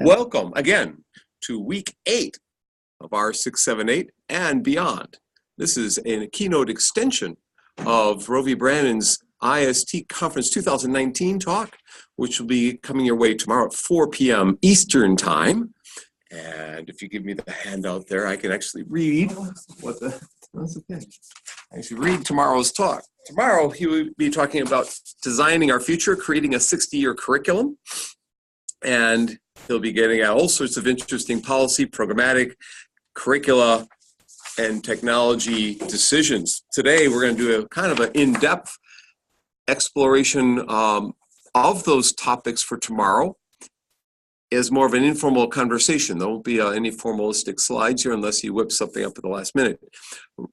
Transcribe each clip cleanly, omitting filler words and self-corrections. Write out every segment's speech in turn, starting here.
Welcome again to week 8 of our 678 and beyond. This is a keynote extension of Rovy Branon's IST Conference 2019 talk, which will be coming your way tomorrow at 4 p.m. Eastern Time. And if you give me the handout there, I can actually read what the, that's the thing. I should read tomorrow's talk. Tomorrow, he will be talking about designing our future, creating a 60-year curriculum. And he'll be getting at all sorts of interesting policy, programmatic, curricula, and technology decisions. Today, we're going to do a kind of an in-depth exploration of those topics for tomorrow. Is more of an informal conversation. There won't be any formalistic slides here unless you whip something up at the last minute.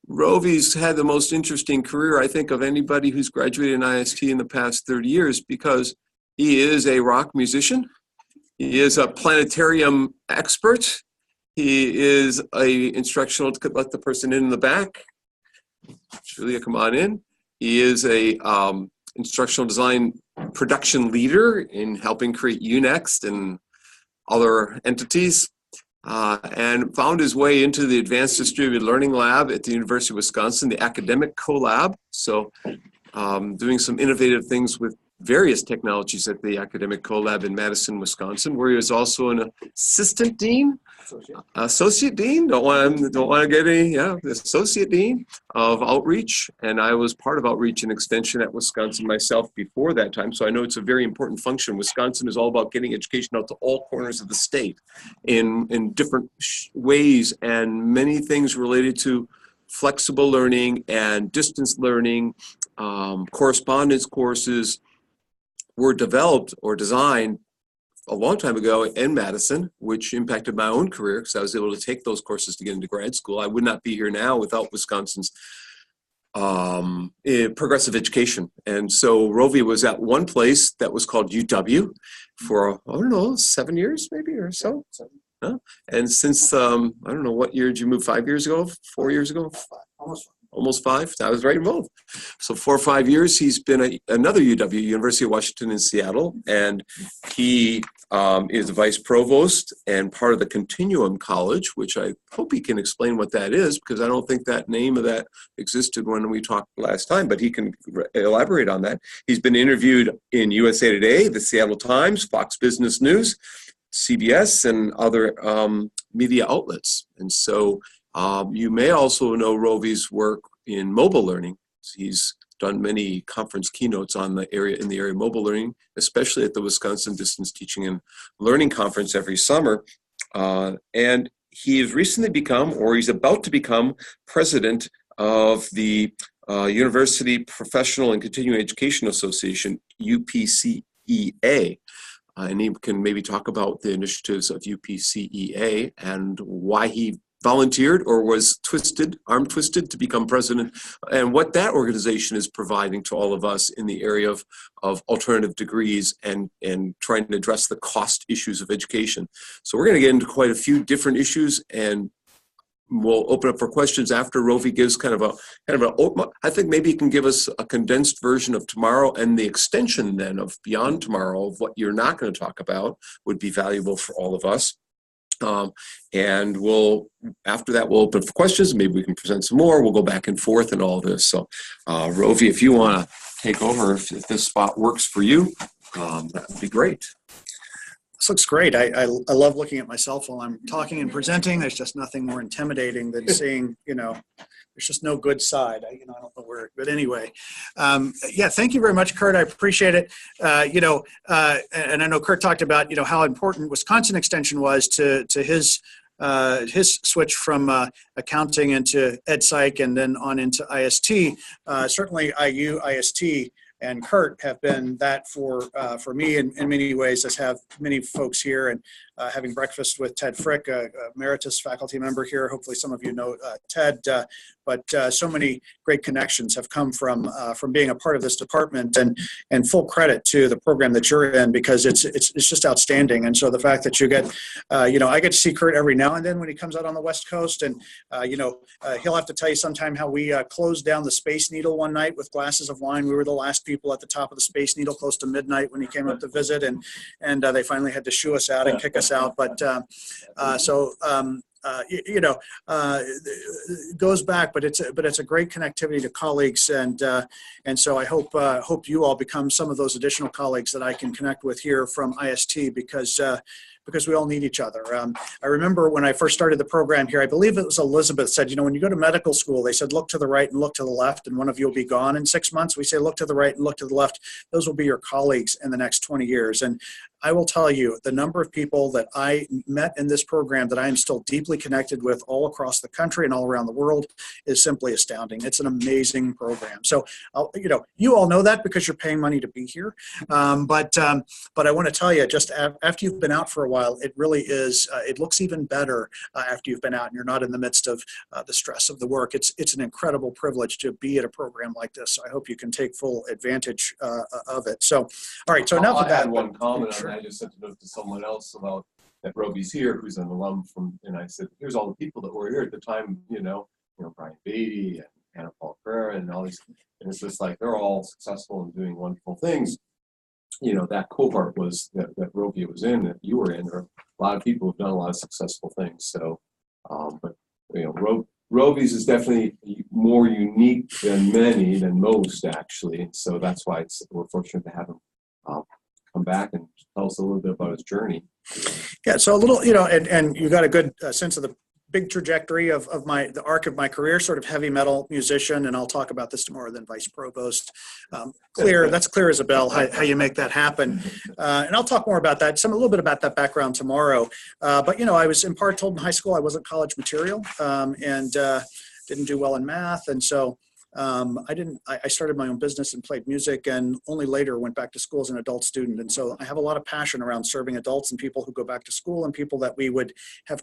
Rovy's had the most interesting career, I think, of anybody who's graduated in IST in the past 30 years because he is a rock musician. He is a planetarium expert. He is a instructional, to let the person in the back. Julia, come on in. He is a instructional design production leader in helping create UNext and other entities, and found his way into the Advanced Distributed Learning Lab at the University of Wisconsin, the Academic Collab. So doing some innovative things with various technologies at the Academic Collab in Madison, Wisconsin, where he was also an assistant dean, associate dean, don't want to get any, the associate dean of outreach. And I was part of outreach and extension at Wisconsin myself before that time. So I know it's a very important function. Wisconsin is all about getting education out to all corners of the state in different ways, and many things related to flexible learning and distance learning, correspondence courses were developed or designed a long time ago in Madison, which impacted my own career because I was able to take those courses to get into grad school. I would not be here now without Wisconsin's progressive education. And so Rovy was at one place that was called UW for, I don't know, 7 years maybe or so. And since, I don't know, what year did you move? 5 years ago? 4 years ago? Almost 5. I was right involved. So 4 or 5 years, he's been at another UW, University of Washington in Seattle, and he is the vice provost and part of the Continuum College, which I hope he can explain what that is, because I don't think that name of that existed when we talked last time, but he can elaborate on that. He's been interviewed in USA Today, the Seattle Times, Fox Business News, CBS, and other media outlets. And so you may also know Rovy's work in mobile learning. He's done many conference keynotes in the area of mobile learning, especially at the Wisconsin Distance Teaching and Learning Conference every summer. And he has recently become, or he's about to become, president of the University Professional and Continuing Education Association, UPCEA. And he can maybe talk about the initiatives of UPCEA and why he volunteered or was arm twisted to become president, and what that organization is providing to all of us in the area of alternative degrees and trying to address the cost issues of education. So we're going to get into quite a few different issues, and we'll open up for questions after Rovy gives I think maybe he can give us a condensed version of tomorrow, and the extension then of beyond tomorrow of what you're not going to talk about would be valuable for all of us. And after that, we'll open for questions. Maybe we can present some more. We'll go back and forth and all this. So, Rovy, if you want to take over, if this spot works for you, that would be great. This looks great. I love looking at myself while I'm talking and presenting. There's just nothing more intimidating than seeing, there's just no good side. I don't know where, but anyway. Thank you very much, Curt. I appreciate it. And I know Curt talked about, how important Wisconsin Extension was to his switch from accounting into EdPsych and then on into IST. Certainly IU, IST, and Curt have been that for me in many ways, as have many folks here, and having breakfast with Ted Frick, a emeritus faculty member here. Hopefully some of you know Ted, but so many great connections have come from being a part of this department, and full credit to the program that you're in, because it's just outstanding. And so the fact that you get, I get to see Curt every now and then when he comes out on the West Coast, and he'll have to tell you sometime how we closed down the Space Needle one night with glasses of wine. We were the last people at the top of the Space Needle close to midnight when he came up to visit, and they finally had to shoo us out and kick us out. But it goes back, but it's a great connectivity to colleagues, and so I hope you all become some of those additional colleagues that I can connect with here from IST, because we all need each other. I remember when I first started the program here, I believe it was Elizabeth said, when you go to medical school, they said, look to the right and look to the left, and one of you will be gone in 6 months. We say, look to the right and look to the left. Those will be your colleagues in the next 20 years. And I will tell you, the number of people that I met in this program that I am still deeply connected with all across the country and all around the world is simply astounding. It's an amazing program. So, you all know that because you're paying money to be here. But I want to tell you, just after you've been out for a while, it really is, it looks even better after you've been out and you're not in the midst of the stress of the work. It's an incredible privilege to be at a program like this. So I hope you can take full advantage of it. So, all right, so enough of that. I had one comment on that. I just sent a note to someone else about that Rovy's here, who's an alum from, and I said, here's all the people that were here at the time, Brian Beatty and Hannah Paul Kerr and all these, and it's just like, they're all successful and doing wonderful things. That cohort was that Rovy was in, that you were in, or a lot of people have done a lot of successful things. So, but Rovy's is definitely more unique than most actually. And so that's why we're fortunate to have him come back and tell us a little bit about his journey. Yeah, so a little, and you got a good sense of the big trajectory of the arc of my career, sort of heavy metal musician, and I'll talk about this tomorrow, then vice provost. That's clear as a bell, how you make that happen. And I'll talk more about that, a little bit about that background tomorrow. But, I was in part told in high school I wasn't college material, and didn't do well in math, and so I started my own business and played music, and only later went back to school as an adult student. And so I have a lot of passion around serving adults and people who go back to school, and people that we would have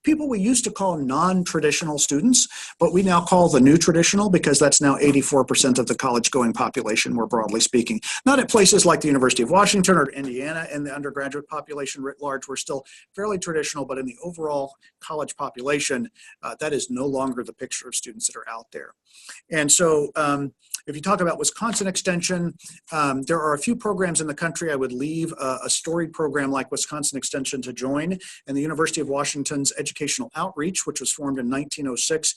people we used to call non-traditional students, but we now call the new traditional, because that's now 84% of the college going population, more broadly speaking. Not at places like the University of Washington or Indiana, and the undergraduate population writ large, we're still fairly traditional, but in the overall college population, that is no longer the picture of students that are out there. And so if you talk about Wisconsin Extension, there are a few programs in the country I would leave a storied program like Wisconsin Extension to join, and the University of Washington's Educational Outreach, which was formed in 1906,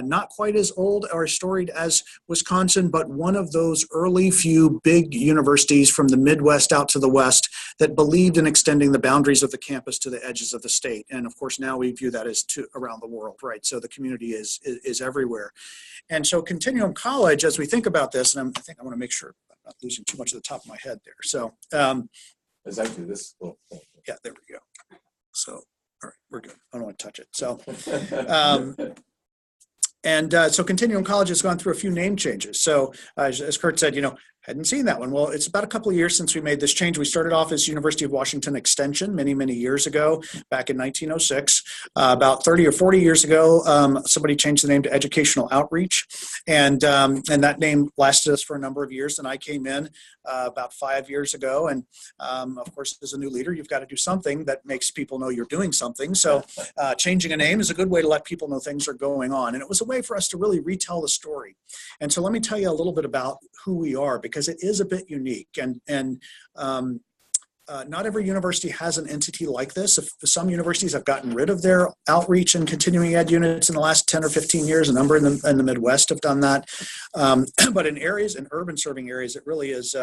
not quite as old or storied as Wisconsin, but one of those early few big universities from the Midwest out to the West that believed in extending the boundaries of the campus to the edges of the state. And of course, now we view that as around the world, right? So the community is everywhere. And so Continuum College, as we think about this, and I think I want to make sure I'm not losing too much of the top of my head there. So, is actually this. Oh, yeah, there we go. So, all right, we're good. I don't want to touch it. So, so Continuum College has gone through a few name changes. So, as Curt said, hadn't seen that one. Well, it's about a couple of years since we made this change. We started off as University of Washington Extension many, many years ago, back in 1906. About 30 or 40 years ago, somebody changed the name to Educational Outreach, and that name lasted us for a number of years. And I came in about 5 years ago, and of course, as a new leader, you've got to do something that makes people know you're doing something. So changing a name is a good way to let people know things are going on, and it was a way for us to really retell the story. And so let me tell you a little bit about who we are, because it is a bit unique, and not every university has an entity like this. Some universities have gotten rid of their outreach and continuing ed units in the last 10 or 15 years. A number in the Midwest have done that. But in urban serving areas, it really is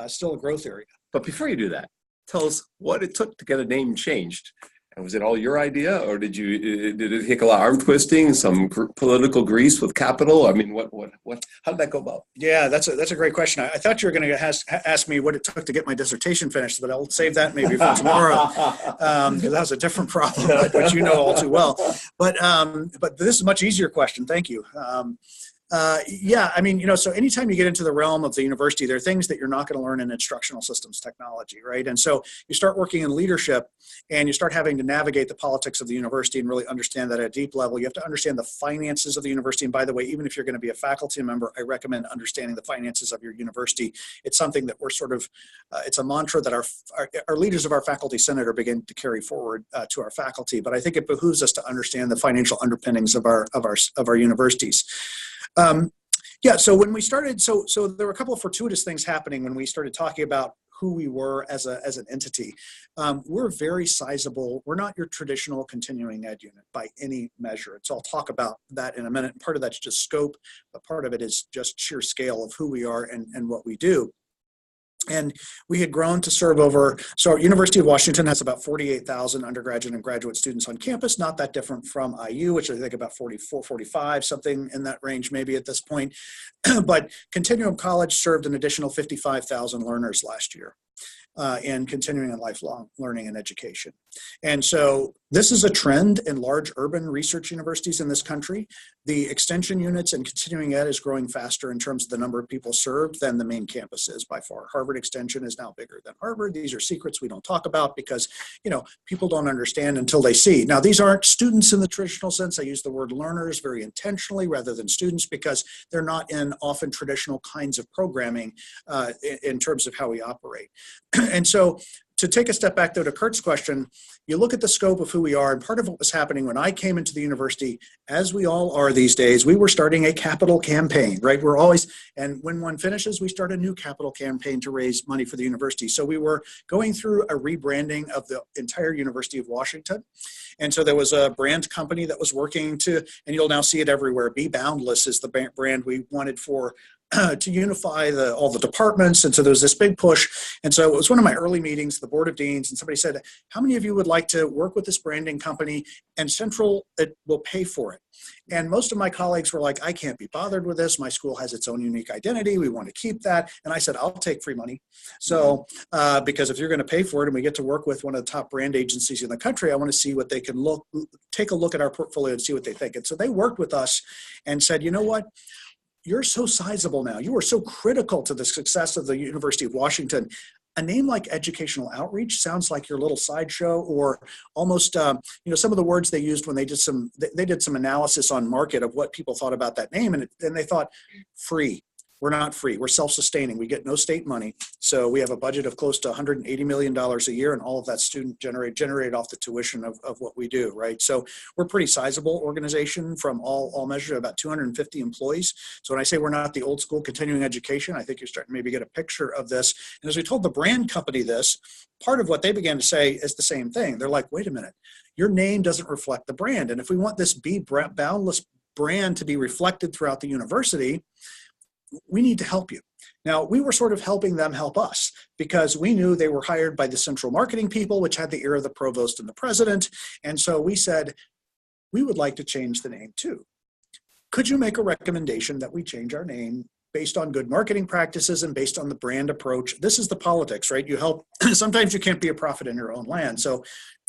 still a growth area. But before you do that, tell us what it took to get a name changed. And was it all your idea, or did it take a lot of arm twisting, some political grease with capital? I mean, how did that go about? Yeah, that's a great question. I thought you were going to ask me what it took to get my dissertation finished, but I'll save that maybe for tomorrow, because that was a different problem, which you know all too well. But this is a much easier question. Thank you. Yeah, I mean, so anytime you get into the realm of the university, there are things that you're not going to learn in instructional systems technology, right? And so you start working in leadership, and you start having to navigate the politics of the university and really understand that at a deep level. You have to understand the finances of the university. And by the way, even if you're going to be a faculty member, I recommend understanding the finances of your university. It's something that we're sort of, it's a mantra that our leaders of our faculty senate are beginning to carry forward to our faculty. But I think it behooves us to understand the financial underpinnings of our universities. Yeah, so when we started, so there were a couple of fortuitous things happening when we started talking about who we were as an entity. We're very sizable. We're not your traditional continuing ed unit by any measure. So I'll talk about that in a minute. Part of that's just scope, but part of it is just sheer scale of who we are and what we do. And we had grown to serve so University of Washington has about 48,000 undergraduate and graduate students on campus, not that different from IU, which I think about 44, 45, something in that range maybe at this point. But Continuum College served an additional 55,000 learners last year in continuing and lifelong learning and education. And so this is a trend in large urban research universities in this country. The extension units and continuing ed is growing faster in terms of the number of people served than the main campus is by far. Harvard Extension is now bigger than Harvard. These are secrets we don't talk about because, people don't understand until they see. Now, these aren't students in the traditional sense. I use the word learners very intentionally rather than students because they're not in often traditional kinds of programming in terms of how we operate. And so to take a step back, though, to Curt's question, you look at the scope of who we are, and part of what was happening when I came into the university, as we all are these days, we were starting a capital campaign, right? We're always, and when one finishes, we start a new capital campaign to raise money for the university. So we were going through a rebranding of the entire University of Washington. And so there was a brand company that was working and you'll now see it everywhere. Be Boundless is the brand we wanted to unify all the departments. And so there was this big push. And so it was one of my early meetings, the board of deans, and somebody said, how many of you would like to work with this branding company and Central will pay for it? And most of my colleagues were like, I can't be bothered with this. My school has its own unique identity. We want to keep that. And I said, I'll take free money. So because if you're going to pay for it and we get to work with one of the top brand agencies in the country, I want to see what they can take a look at our portfolio and see what they think. And so they worked with us and said, you know what? You're so sizable now. You are so critical to the success of the University of Washington. A name like Educational Outreach sounds like your little sideshow, or almost, some of the words they used when they did some analysis on market of what people thought about that name, and then they thought free. We're not free. We're self-sustaining. We get no state money. So we have a budget of close to $180 million a year, and all of that student generated off the tuition of what we do, right? So we're a pretty sizable organization from all measures, about 250 employees. So when I say we're not the old school continuing education, I think you're starting to maybe get a picture of this. And as we told the brand company this, part of what they began to say is the same thing. They're like, wait a minute, your name doesn't reflect the brand. And if we want this Be Boundless brand to be reflected throughout the university, we need to help you. Now, we were sort of helping them help us because we knew they were hired by the central marketing people, which had the ear of the provost and the president. And so we said, we would like to change the name too. Could you make a recommendation that we change our name based on good marketing practices and based on the brand approach? This is the politics, right? You help. Sometimes you can't be a prophet in your own land. So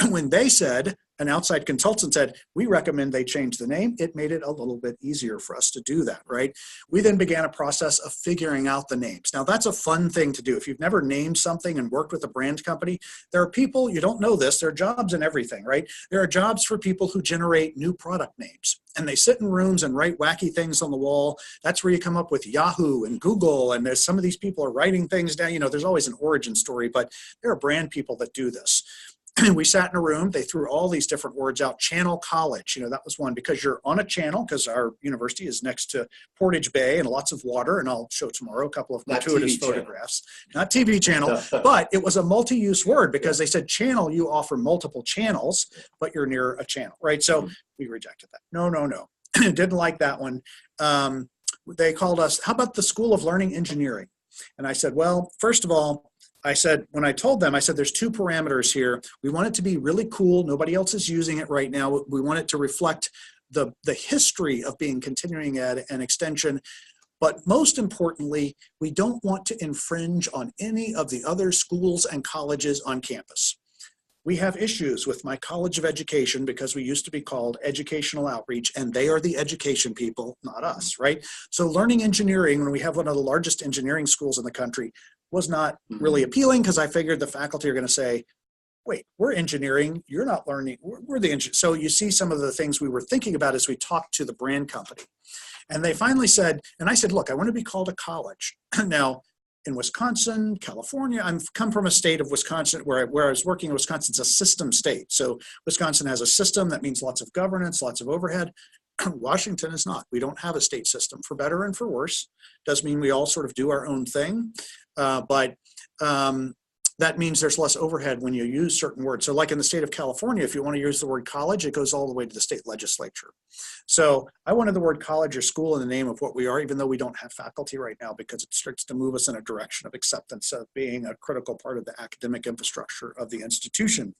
when they said, an outside consultant said, we recommend they change the name, it made it a little bit easier for us to do that, right? We then began a process of figuring out the names. Now, that's a fun thing to do. If you've never named something and worked with a brand company, there are people, you don't know this, there are jobs in everything, right? There are jobs for people who generate new product names. And they sit in rooms and write wacky things on the wall. That's where you come up with Yahoo and Google. And there's some of these people are writing things down. There's always an origin story, but there are brand people that do this. We sat in a room, they threw all these different words out. Channel College, that was one, because you're on a channel, because our university is next to Portage Bay and lots of water, and I'll show tomorrow a couple of gratuitous photographs. Not TV channel, but it was a multi-use word because they said channel, you offer multiple channels, but you're near a channel, right? So we rejected that. No. Didn't like that one. They called us, how about the School of Learning Engineering? And I said, well, first of all, when I told them, I said, there's two parameters here. We want it to be really cool. Nobody else is using it right now. We want it to reflect the history of being continuing ed and extension. But most importantly, we don't want to infringe on any of the other schools and colleges on campus. We have issues with my College of Education because we used to be called Educational Outreach, and they are the education people, not us, right? So learning engineering, when we have one of the largest engineering schools in the country, was not really appealing because I figured the faculty are going to say, wait, we're engineering, you're not learning, we're the engineer. So you see some of the things we were thinking about as we talked to the brand company. And they finally said, and I said, look, I want to be called a college. Now, in Wisconsin, California, I've come from a state of Wisconsin where I was working in Wisconsin's a system state. So Wisconsin has a system that means lots of governance, lots of overhead. Washington is not. We don't have a state system, for better and for worse. Does mean we all sort of do our own thing, but that means there's less overhead when you use certain words. So like in the state of California, if you want to use the word college, it goes all the way to the state legislature. So I wanted the word college or school in the name of what we are, even though we don't have faculty right now, because it starts to move us in a direction of acceptance of being a critical part of the academic infrastructure of the institution.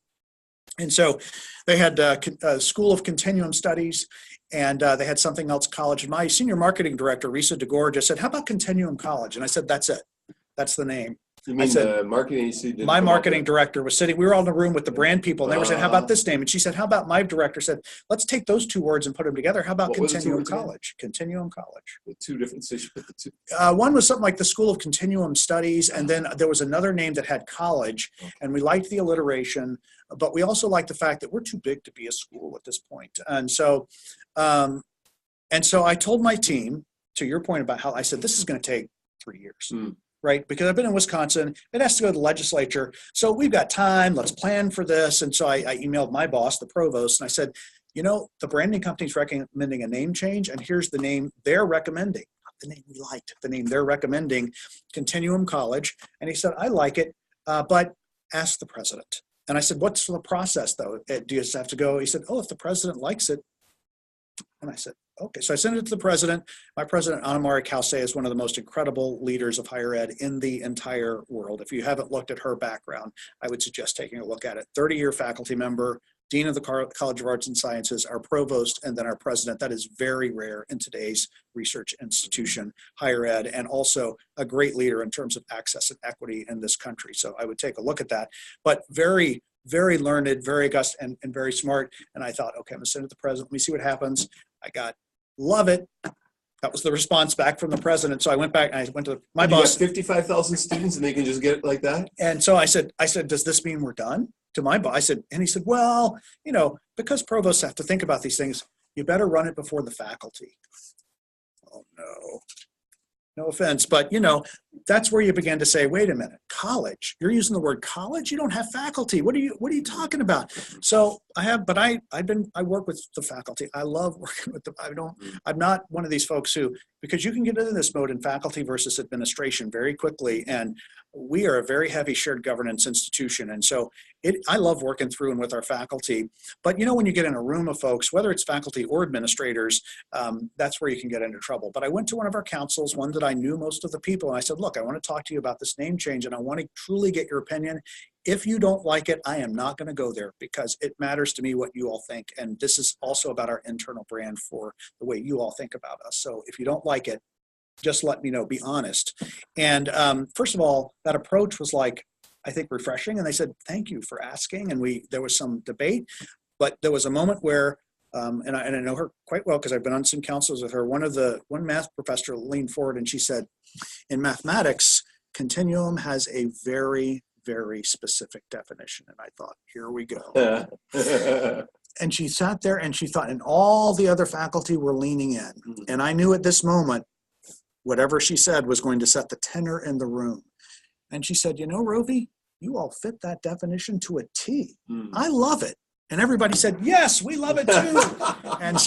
And so they had a School of Continuum Studies, and they had something else, college. And my senior marketing director, Risa DeGore, just said, how about Continuum College? And I said, that's it. That's the name. You mean the marketing agency? My marketing director was sitting, we were all in the room with the brand people, and they were saying, how about this name? And she said, how about, my director said, let's take those two words and put them together. How about Continuum College? Continuum College. With two different, so you put the two. One was something like the School of Continuum Studies, and then there was another name that had college, and we liked the alliteration, but we also liked the fact that we're too big to be a school at this point. And so I told my team, to your point about how I said, this is going to take 3 years. Right? Because I've been in Wisconsin, it has to go to the legislature. So we've got time, let's plan for this. And so I emailed my boss, the provost, and I said, you know, the branding company's recommending a name change, and here's the name they're recommending. Not the name we liked, the name they're recommending, Continuum College. And he said, I like it, but ask the president. And I said, what's the process though? Do you just have to go? He said, oh, if the president likes it. And I said, okay. So I sent it to the president. My president, Anamari Kalse, is one of the most incredible leaders of higher ed in the entire world. If you haven't looked at her background, I would suggest taking a look at it. 30-year faculty member, dean of the College of Arts and Sciences, our provost, and then our president. That is very rare in today's research institution, higher ed, and also a great leader in terms of access and equity in this country. So I would take a look at that. But very, very learned, very august, and very smart. And I thought, okay, I'm gonna send it to the president. Let me see what happens. I got, love it. That was the response back from the president. So I went back and I went to my boss. 55,000 students and they can just get it like that? And so I said, does this mean we're done? To my boss, I said, and he said, well, you know, because provosts have to think about these things, you better run it before the faculty. Oh no. No offense, but you know, that's where you begin to say, wait a minute, college, you're using the word college? You don't have faculty. What are you talking about? So I work with the faculty. I love working with them. I'm not one of these folks who, because you can get into this mode in faculty versus administration very quickly. And we are a very heavy shared governance institution. And so I love working through and with our faculty. But you know, when you get in a room of folks, whether it's faculty or administrators, that's where you can get into trouble. But I went to one of our councils, one that I knew most of the people, and I said, look, I want to talk to you about this name change, and I want to truly get your opinion. If you don't like it, I am not going to go there, because it matters to me what you all think. And this is also about our internal brand for the way you all think about us. So if you don't like it, just let me know, be honest. And first of all, that approach was like, I think, refreshing. And they said, thank you for asking. And there was some debate, but there was a moment where, and I know her quite well because I've been on some councils with her. One math professor leaned forward and she said, in mathematics, continuum has a very, very specific definition. And I thought, here we go. And she sat there and she thought, and all the other faculty were leaning in. And I knew at this moment, whatever she said was going to set the tenor in the room. And she said, you know, Rovy, you all fit that definition to a T. I love it. And everybody said, yes, we love it too. and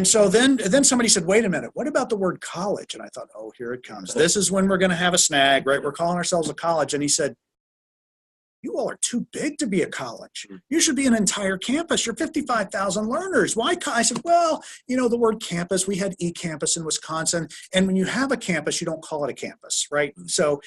so then somebody said, wait a minute, what about the word college? And I thought, oh, here it comes. This is when we're going to have a snag, right? We're calling ourselves a college. And he said, you all are too big to be a college. You should be an entire campus. You're 55,000 learners. Why? I said, well, you know, the word campus, we had e-campus in Wisconsin. And when you have a campus, you don't call it a campus, right? So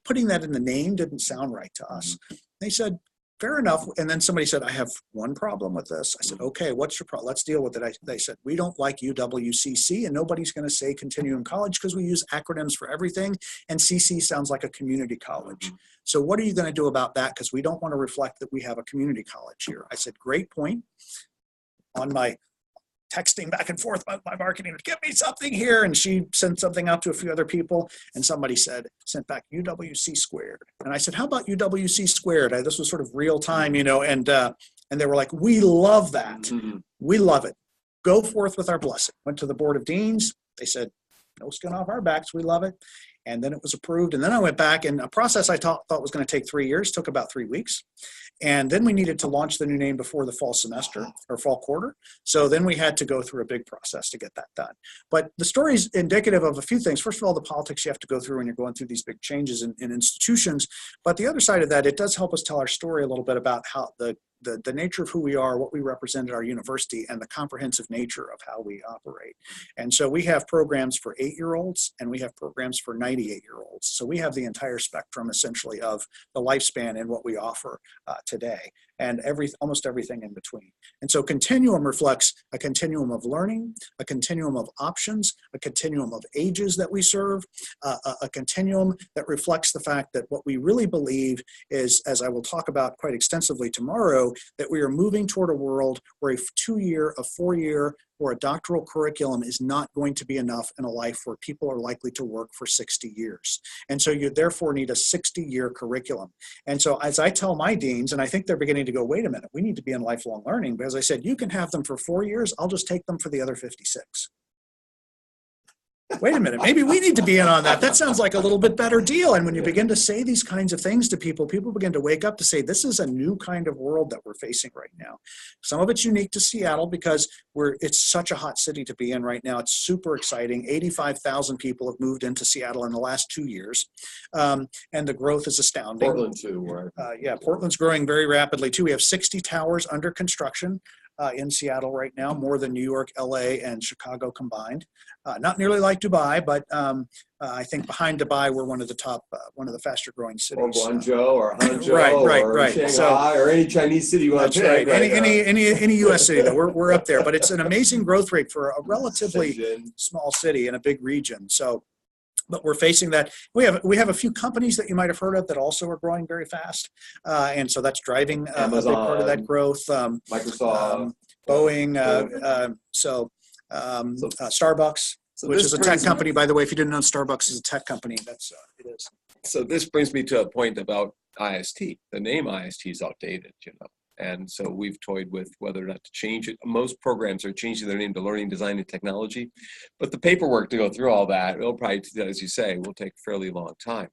putting that in the name didn't sound right to us. They said, fair enough. And then somebody said, I have one problem with this. I said, okay, what's your problem? Let's deal with it. They said, we don't like UWCC, and nobody's going to say Continuum College because we use acronyms for everything. And CC sounds like a community college. So what are you going to do about that? Because we don't want to reflect that we have a community college here. I said, great point. On my texting back and forth about my marketing, give me something here. And she sent something out to a few other people. And somebody sent back UWC squared. And I said, how about UWC squared? This was sort of real time, you know, and they were like, we love that. We love it. Go forth with our blessing. Went to the board of deans. They said, no skin off our backs. We love it. And then it was approved. And then I went back, and a process I thought was going to take 3 years took about 3 weeks. And then we needed to launch the new name before the fall semester or fall quarter. So then we had to go through a big process to get that done. But the story is indicative of a few things. First of all, the politics you have to go through when you're going through these big changes in institutions. But the other side of that, it does help us tell our story a little bit about how the nature of who we are, what we represent at our university, and the comprehensive nature of how we operate. And so we have programs for 8-year-olds, and we have programs for 98-year-olds. So we have the entire spectrum, essentially, of the lifespan in what we offer today, and almost everything in between. And so Continuum reflects a continuum of learning, a continuum of options, a continuum of ages that we serve, a continuum that reflects the fact that what we really believe is, as I will talk about quite extensively tomorrow, that we are moving toward a world where a 2-year, a 4-year, or a doctoral curriculum is not going to be enough in a life where people are likely to work for 60 years. And so you therefore need a 60-year curriculum. And so as I tell my deans, and I think they're beginning to go, wait a minute, we need to be in lifelong learning. But as I said, you can have them for 4 years. I'll just take them for the other 56. Wait a minute, maybe we need to be in on that. That sounds like a little bit better deal. And when you begin to say these kinds of things to people, people begin to wake up to say, this is a new kind of world that we're facing right now. Some of it's unique to Seattle because it's such a hot city to be in right now. It's super exciting. 85,000 people have moved into Seattle in the last 2 years. And the growth is astounding. Portland too, right? Yeah, Portland's growing very rapidly too. We have 60 towers under construction in Seattle right now, more than New York, LA, and Chicago combined. Not nearly like Dubai, but I think behind Dubai, we're one of the top, one of the faster growing cities. Or Guangzhou, or Hangzhou, right. Shanghai, or any Chinese city you want to pick. Right. Any U.S. city, though, we're up there. But it's an amazing growth rate for a relatively small city in a big region. So, but we're facing that. We have a few companies that you might have heard of that also are growing very fast, and so that's driving a big part of that growth. Microsoft, Boeing, Starbucks, which is a tech company, by the way. If you didn't know, Starbucks is a tech company. That's it is. So this brings me to a point about IST. The name IST is outdated, and so we've toyed with whether or not to change it. Most programs are changing their name to Learning, Design, and Technology, but the paperwork to go through all that, it'll probably, as you say, will take a fairly long time.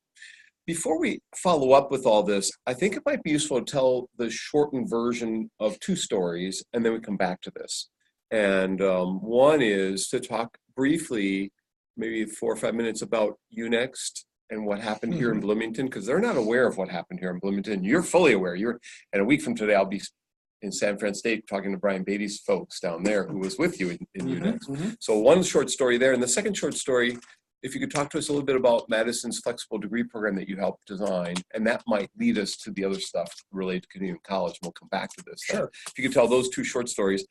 Before we follow up with all this, I think it might be useful to tell the shortened version of 2 stories, and then we come back to this. And one is to talk briefly, maybe 4 or 5 minutes, about UNext and what happened here in Bloomington, because they're not aware of what happened here in Bloomington. You're fully aware. And a week from today, I'll be in San Fran State talking to Brian Beatty's folks down there who was with you in UNext. So one short story there. And the second short story, if you could talk to us a little bit about Madison's flexible degree program that you helped design, and that might lead us to the other stuff related to Continuum College. We'll come back to this. Sure. If you could tell those 2 short stories.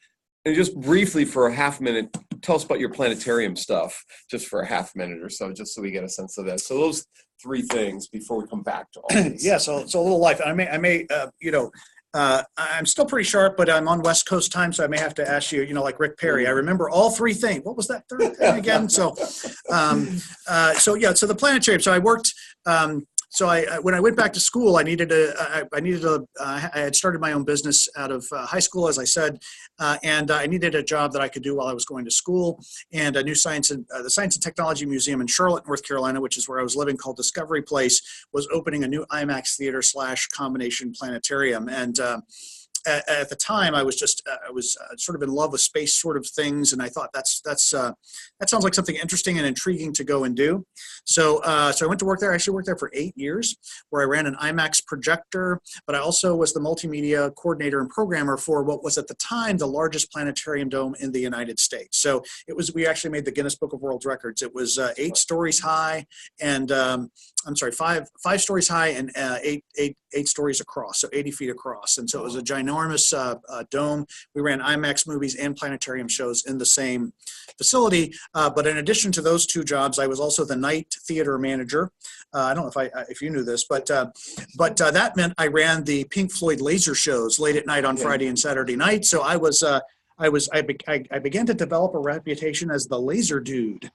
And just briefly, for a half minute, tell us about your planetarium stuff, just for a half minute or so, just so we get a sense of that. So those 3 things before we come back to all this. Yeah, so a little life. I may, I'm still pretty sharp, but I'm on West Coast time, so I may have to ask you, like Rick Perry. I remember all 3 things. What was that third thing again? So the planetarium. So I worked. When I went back to school, I had started my own business out of high school, as I said, and I needed a job that I could do while I was going to school. And a new the Science and Technology Museum in Charlotte, North Carolina, which is where I was living, called Discovery Place, was opening a new IMAX theater / combination planetarium. And at the time, I was sort of in love with space sort of things, and I thought that sounds like something interesting and intriguing to go and do. So I went to work there. I actually worked there for 8 years, where I ran an IMAX projector, but I also was the multimedia coordinator and programmer for what was at the time the largest planetarium dome in the United States. So we actually made the Guinness Book of World Records. It was 8 stories high, and 5 stories high and 8 stories across, so 80 feet across. And so it was a ginormous dome. We ran IMAX movies and planetarium shows in the same facility. But in addition to those 2 jobs, I was also the night theater manager. I don't know if you knew this, but that meant I ran the Pink Floyd laser shows late at night on Friday and Saturday night. So I began to develop a reputation as the laser dude,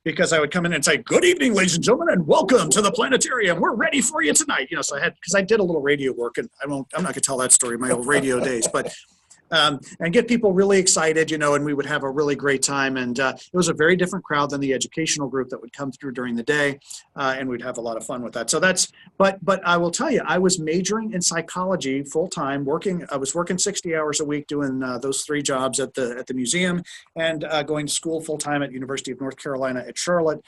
because I would come in and say, "Good evening, ladies and gentlemen, and welcome to the planetarium. We're ready for you tonight." So because I did a little radio work, and I'm not going to tell that story of my old radio days, but and get people really excited, and we would have a really great time. And it was a very different crowd than the educational group that would come through during the day, and we'd have a lot of fun with that. So but I will tell you, I was majoring in psychology full time, I was working 60 hours a week doing those 3 jobs at the museum, and going to school full time at University of North Carolina at Charlotte,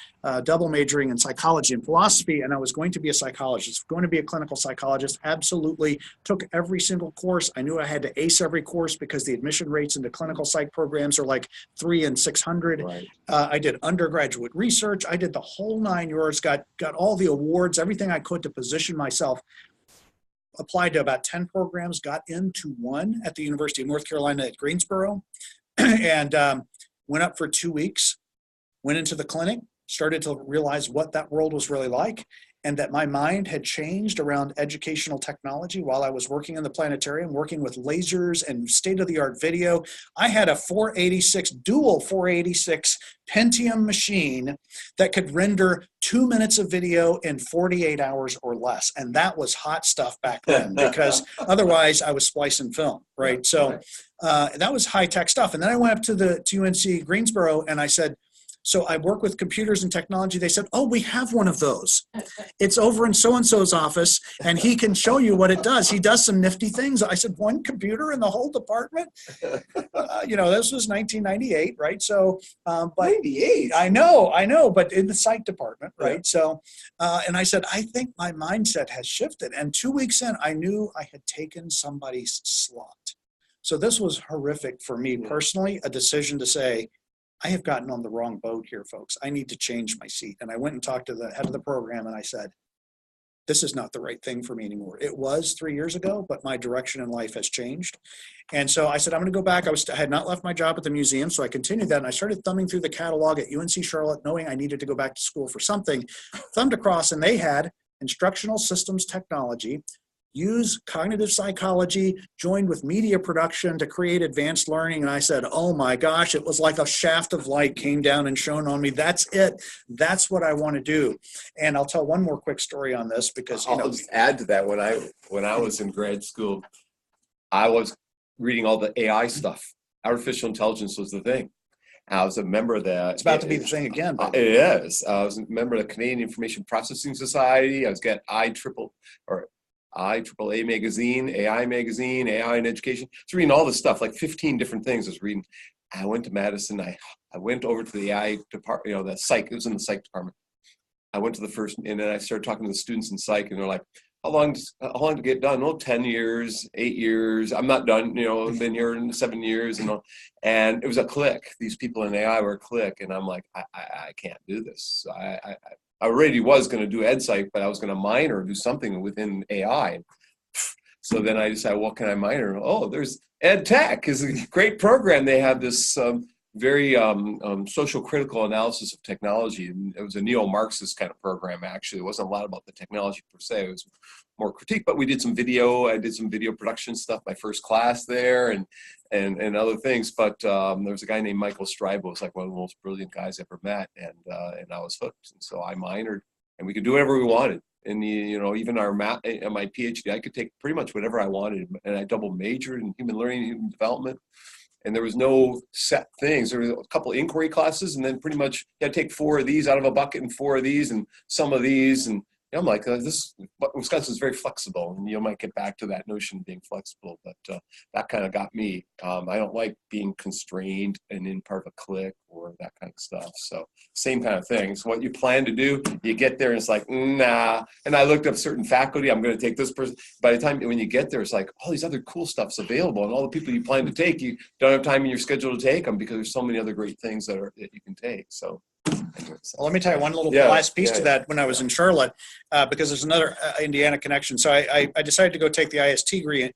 double majoring in psychology and philosophy. And I was going to be a psychologist, going to be a clinical psychologist. Absolutely took every single course. I knew I had to ace every course because the admission rates into clinical psych programs are like 3 and 600. Right. I did undergraduate research. I did the whole 9 yards, got all the awards, everything I could to position myself. Applied to about 10 programs, got into one at the University of North Carolina at Greensboro, and went up for 2 weeks, went into the clinic, started to realize what that world was really like, and that my mind had changed around educational technology while I was working in the planetarium, working with lasers and state-of-the-art video. I had a dual 486 Pentium machine that could render 2 minutes of video in 48 hours or less. And that was hot stuff back then, because otherwise I was splicing film, right? So that was high-tech stuff. And then I went up to UNC Greensboro, and I said, so I work with computers and technology. They said, oh, we have one of those. It's over in so-and-so's office, and he can show you what it does. He does some nifty things. I said, one computer in the whole department? This was 1998, right? So, but 98? I know, but in the psych department, right? Yeah. So, and I said, I think my mindset has shifted. And 2 weeks in, I knew I had taken somebody's slot. So this was horrific for me personally, a decision to say, I have gotten on the wrong boat here, folks. I need to change my seat. And I went and talked to the head of the program, and I said, this is not the right thing for me anymore. It was 3 years ago, but my direction in life has changed. And so I said, I'm going to go back. I had not left my job at the museum, so I continued that. And I started thumbing through the catalog at UNC Charlotte, knowing I needed to go back to school for something. Thumbed across, and they had instructional systems technology, use cognitive psychology joined with media production to create advanced learning. And I said, oh my gosh, it was like a shaft of light came down and shone on me. That's it. That's what I want to do. And I'll tell one more quick story on this, because I'll just add to that. When I was in grad school, I was reading all the AI stuff. Artificial intelligence was the thing. I was a member of the. It's about to be the thing again. It is. I was a member of the Canadian Information Processing Society. I was getting IAAA magazine, AI magazine, AI in education. I was reading all this stuff, like 15 different things I was reading. I went to Madison. I went over to the AI department, the psych. It was in the psych department. I went to the first, and then I started talking to the students in psych, and they're like, how long to get done? Oh, 10 years, 8 years. I'm not done, I've been here in 7 years, and it was a clique. These people in AI were a clique, and I'm like, I can't do this. So I already was going to do ed psych, but I was going to minor, do something within AI. So then I decided, what can I minor? Oh, there's ed tech is a great program. They have this very social critical analysis of technology. And it was a neo-Marxist kind of program, actually. It wasn't a lot about the technology per se. It was more critique, but we did some video. I did some video production stuff, my first class there, and other things. But there was a guy named Michael Stribo, was like one of the most brilliant guys I ever met, and I was hooked. And so I minored, and we could do whatever we wanted. And even my PhD, I could take pretty much whatever I wanted, and I double majored in human learning, human development. And there was no set things. There were a couple of inquiry classes, and then pretty much you had to take 4 of these out of a bucket and 4 of these and some of these. And I'm like, Wisconsin is very flexible, and you might get back to that notion of being flexible, but that kind of got me. I don't like being constrained and in part of a clique or that kind of stuff. So same kind of thing. So what you plan to do, you get there and it's like, nah. And I looked up certain faculty. I'm going to take this person. By the time when you get there, it's like all these other cool stuff's available, and all the people you plan to take, you don't have time in your schedule to take them because there's so many other great things that you can take. So. Well, let me tell you one little last piece to that. When I was in Charlotte, because there's another Indiana connection. So I decided to go take the IST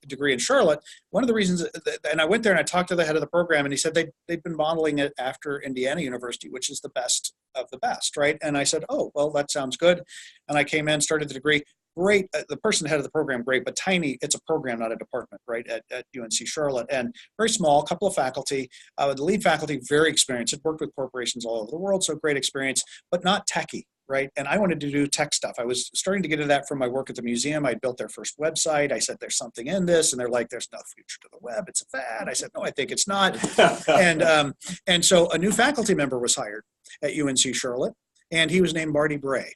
degree in Charlotte. One of the reasons, and I went there and I talked to the head of the program, and he said they'd been modeling it after Indiana University, which is the best of the best, right? And I said, oh, well, that sounds good. And I came in, started the degree. Great, the person head of the program, great, but tiny. It's a program, not a department, right, at UNC Charlotte. And very small, couple of faculty. The lead faculty, very experienced, had worked with corporations all over the world, so great experience, but not techie. right? And I wanted to do tech stuff. I was starting to get into that from my work at the museum. I'd built their first website. I said, there's something in this. And they're like, there's no future to the web. It's a fad. I said, no, I think it's not. And so a new faculty member was hired at UNC Charlotte, and he was named Marty Bray.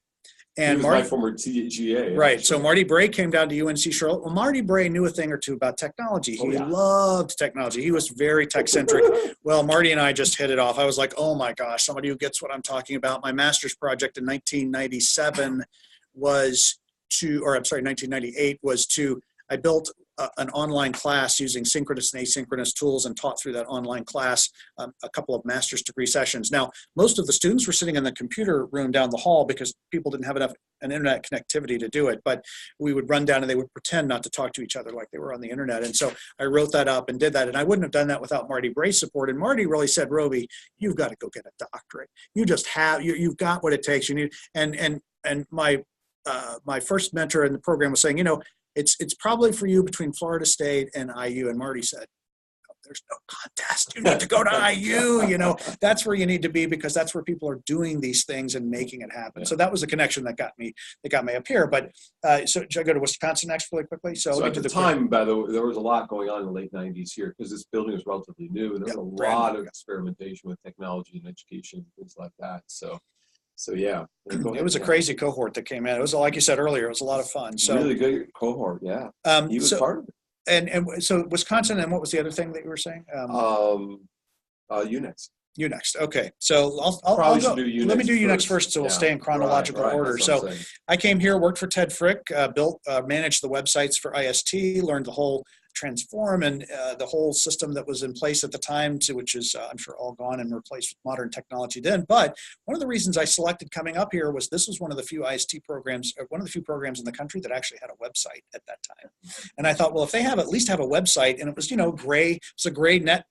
And he was my former TGA. Right. Actually. So Marty Bray came down to UNC Charlotte. Well, Marty Bray knew a thing or two about technology. He loved technology. He was very tech-centric. Well, Marty and I just hit it off. I was like, oh my gosh, somebody who gets what I'm talking about. My master's project in 1997 was to, or I'm sorry, 1998 was to, I built an online class using synchronous and asynchronous tools and taught through that online class a couple of master's degree sessions. Now, most of the students were sitting in the computer room down the hall because people didn't have enough an internet connectivity to do it, but we would run down and they would pretend not to talk to each other like they were on the internet. And so I wrote that up and did that, and I wouldn't have done that without Marty Bray's support. And Marty really said, Rovy, you've got to go get a doctorate. You just have, you've got what it takes. You need, and my first mentor in the program was saying, you know, it's probably for you between Florida State and IU. And Marty said, oh, there's no contest. You need to go to IU. You know, that's where you need to be, because that's where people are doing these things and making it happen. So that was the connection that got me up here. But so should I go to Wisconsin next really quickly? So at the time, by the way, there was a lot going on in the late 90s here because this building was relatively new, and there was a lot of experimentation with technology and education, things like that. So yeah, it was a crazy cohort that came in. It was, like you said earlier, it was a lot of fun. So really good cohort, yeah. He was part of it. And so Wisconsin, and what was the other thing that you were saying? UNext. UNext. Okay, so I'll go. Let me do UNext first, so we'll stay in chronological order. So I came here, worked for Ted Frick, managed the websites for IST, learned the whole Transform and the whole system that was in place at the time, which is I'm sure all gone and replaced with modern technology then. But one of the reasons I selected coming up here was this was one of the few IST programs, or one of the few programs in the country that actually had a website at that time. And I thought, well, if they have at least have a website, and it was, you know, gray, it's a gray net,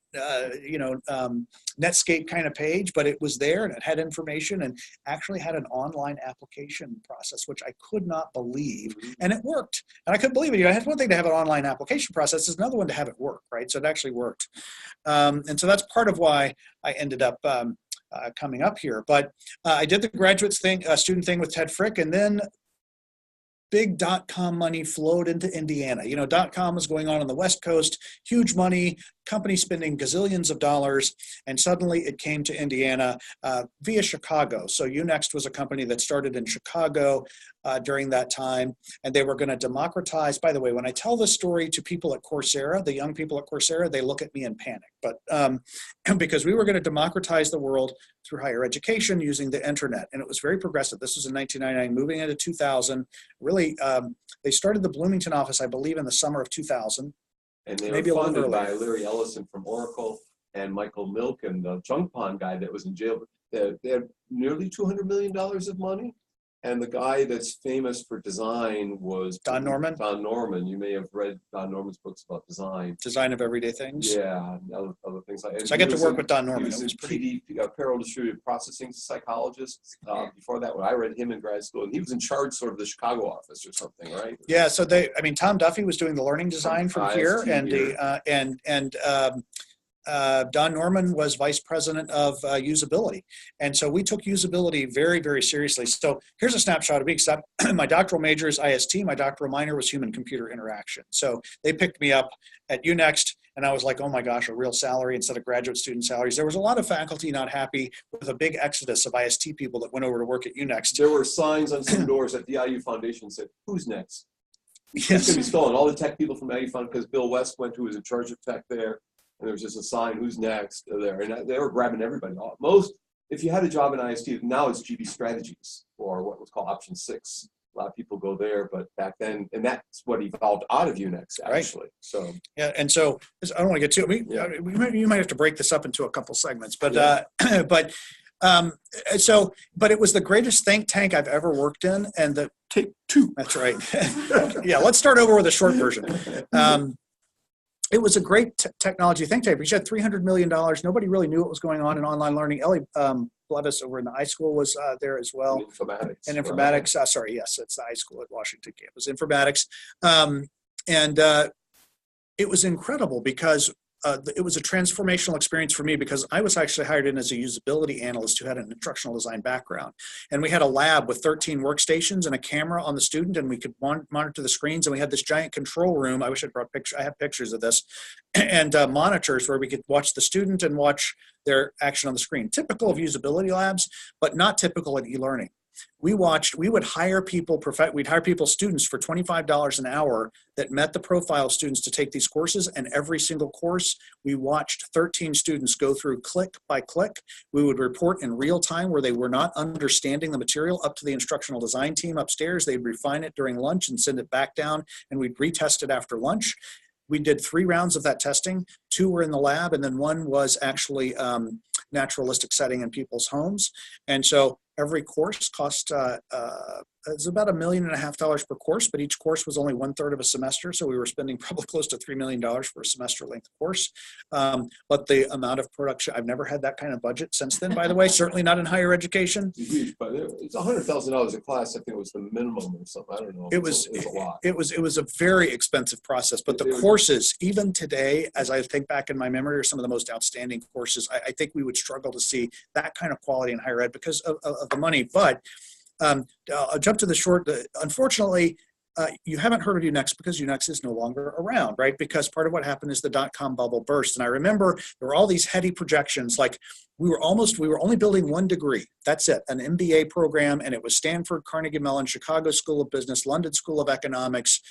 Netscape kind of page, but it was there and it had information and actually had an online application process, which I could not believe. And it worked. And I couldn't believe it. You know, it's one thing to have an online application process. It's another one to have it work, right? So it actually worked. And so that's part of why I ended up coming up here. But I did the graduate student thing with Ted Frick, and then big .com money flowed into Indiana. You know, .com was going on the West Coast, huge money, company spending gazillions of dollars, and suddenly it came to Indiana via Chicago. So UNext was a company that started in Chicago during that time, and they were going to democratize. By the way, when I tell this story to people at Coursera, the young people at Coursera, they look at me in panic. But because we were going to democratize the world through higher education using the internet, and it was very progressive. This was in 1999, moving into 2000. Really, they started the Bloomington office, I believe, in the summer of 2000. And they were funded by Larry Ellison from Oracle and Michael Milken, the junk pond guy that was in jail. They had nearly $200 million of money. And the guy that's famous for design was Don Norman. Don Norman. You may have read Don Norman's books about design. Design of Everyday Things. Yeah, other things like that. So I got to work with Don Norman. He was a PD, parallel distributed processing psychologist. Before that, when I read him in grad school, and he was in charge sort of the Chicago office or something, right? Yeah. So Tom Duffy was doing the learning design from here, and Don Norman was vice president of usability. And so we took usability very, very seriously. So here's a snapshot of me, except my doctoral major is IST. My doctoral minor was human-computer interaction. So they picked me up at UNext, and I was like, oh my gosh, a real salary instead of graduate student salaries. There was a lot of faculty not happy with a big exodus of IST people that went over to work at UNext. There were signs on some doors at the IU Foundation that said, who's next? Yes. It's going to be stolen. All the tech people from IU Foundation, because Bill West who was in charge of tech there, and there was just a sign, who's next there. And they were grabbing everybody. If you had a job in IST, now it's GB Strategies, or what was called Option 6. A lot of people go there, but back then, and that's what evolved out of UNext, actually. Right. So yeah, and so I don't want to get too. You might have to break this up into a couple segments, but but it was the greatest think tank I've ever worked in, and take two. That's right. Yeah, let's start over with a short version. It was a great technology think tank. We had $300 million. Nobody really knew what was going on in online learning. Ellie Blevis over in the iSchool was there as well. Informatics. Yes, it's the iSchool at Washington campus. Informatics. It was incredible because it was a transformational experience for me because I was actually hired in as a usability analyst who had an instructional design background. And we had a lab with 13 workstations and a camera on the student, and we could monitor the screens. And we had this giant control room. I wish I'd brought pictures. I have pictures of this, and monitors where we could watch the student and watch their action on the screen. Typical of usability labs, but not typical at e-learning. We would hire people, students for $25 an hour that met the profile of students to take these courses. And every single course, we watched 13 students go through click by click. We would report in real time where they were not understanding the material up to the instructional design team upstairs. They'd refine it during lunch and send it back down, and we'd retest it after lunch. We did 3 rounds of that testing. 2 were in the lab, and then 1 was actually naturalistic setting in people's homes. And so every course cost, it's about $1.5 million per course, but each course was only 1/3 of a semester. So we were spending probably close to $3 million for a semester length course. But the amount of production, I've never had that kind of budget since then, by the way, certainly not in higher education. It's huge, but it's $100,000 a class. I think it was the minimum or something. I don't know. It was a lot. It was a very expensive process, but the courses, even today, as I think back in my memory, are some of the most outstanding courses. I think we would struggle to see that kind of quality in higher ed because of the money. But I'll jump to the short. Unfortunately, you haven't heard of UNEX because UNEX is no longer around, right? Because part of what happened is the dot-com bubble burst. And I remember there were all these heady projections, like we were only building 1 degree. That's it, an MBA program. And it was Stanford, Carnegie Mellon, Chicago School of Business, London School of Economics.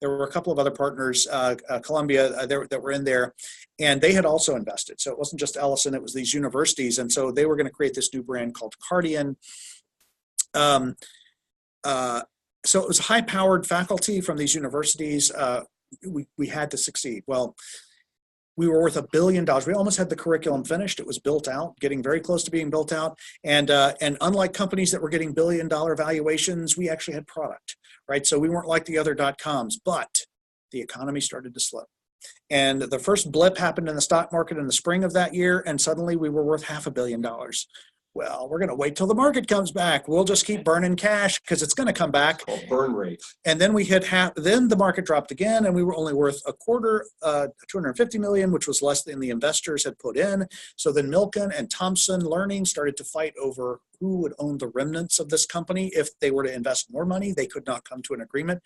There were a couple of other partners, Columbia, that were in there, and they had also invested. So it wasn't just Ellison, it was these universities. And so they were going to create this new brand called Cardian. So it was high-powered faculty from these universities. We had to succeed. Well, we were worth $1 billion. We almost had the curriculum finished. It was built out, getting very close to being built out. And unlike companies that were getting billion-dollar valuations, we actually had product, right? So we weren't like the other dot-coms, but the economy started to slip. And the first blip happened in the stock market in the spring of that year, and suddenly we were worth $500 million. Well, we're going to wait till the market comes back. We'll just keep burning cash because it's going to come back. Burn rate. And then we hit then the market dropped again, and we were only worth a quarter, $250 million, which was less than the investors had put in. So then Milken and Thomson Learning started to fight over who would own the remnants of this company. If they were to invest more money, they could not come to an agreement.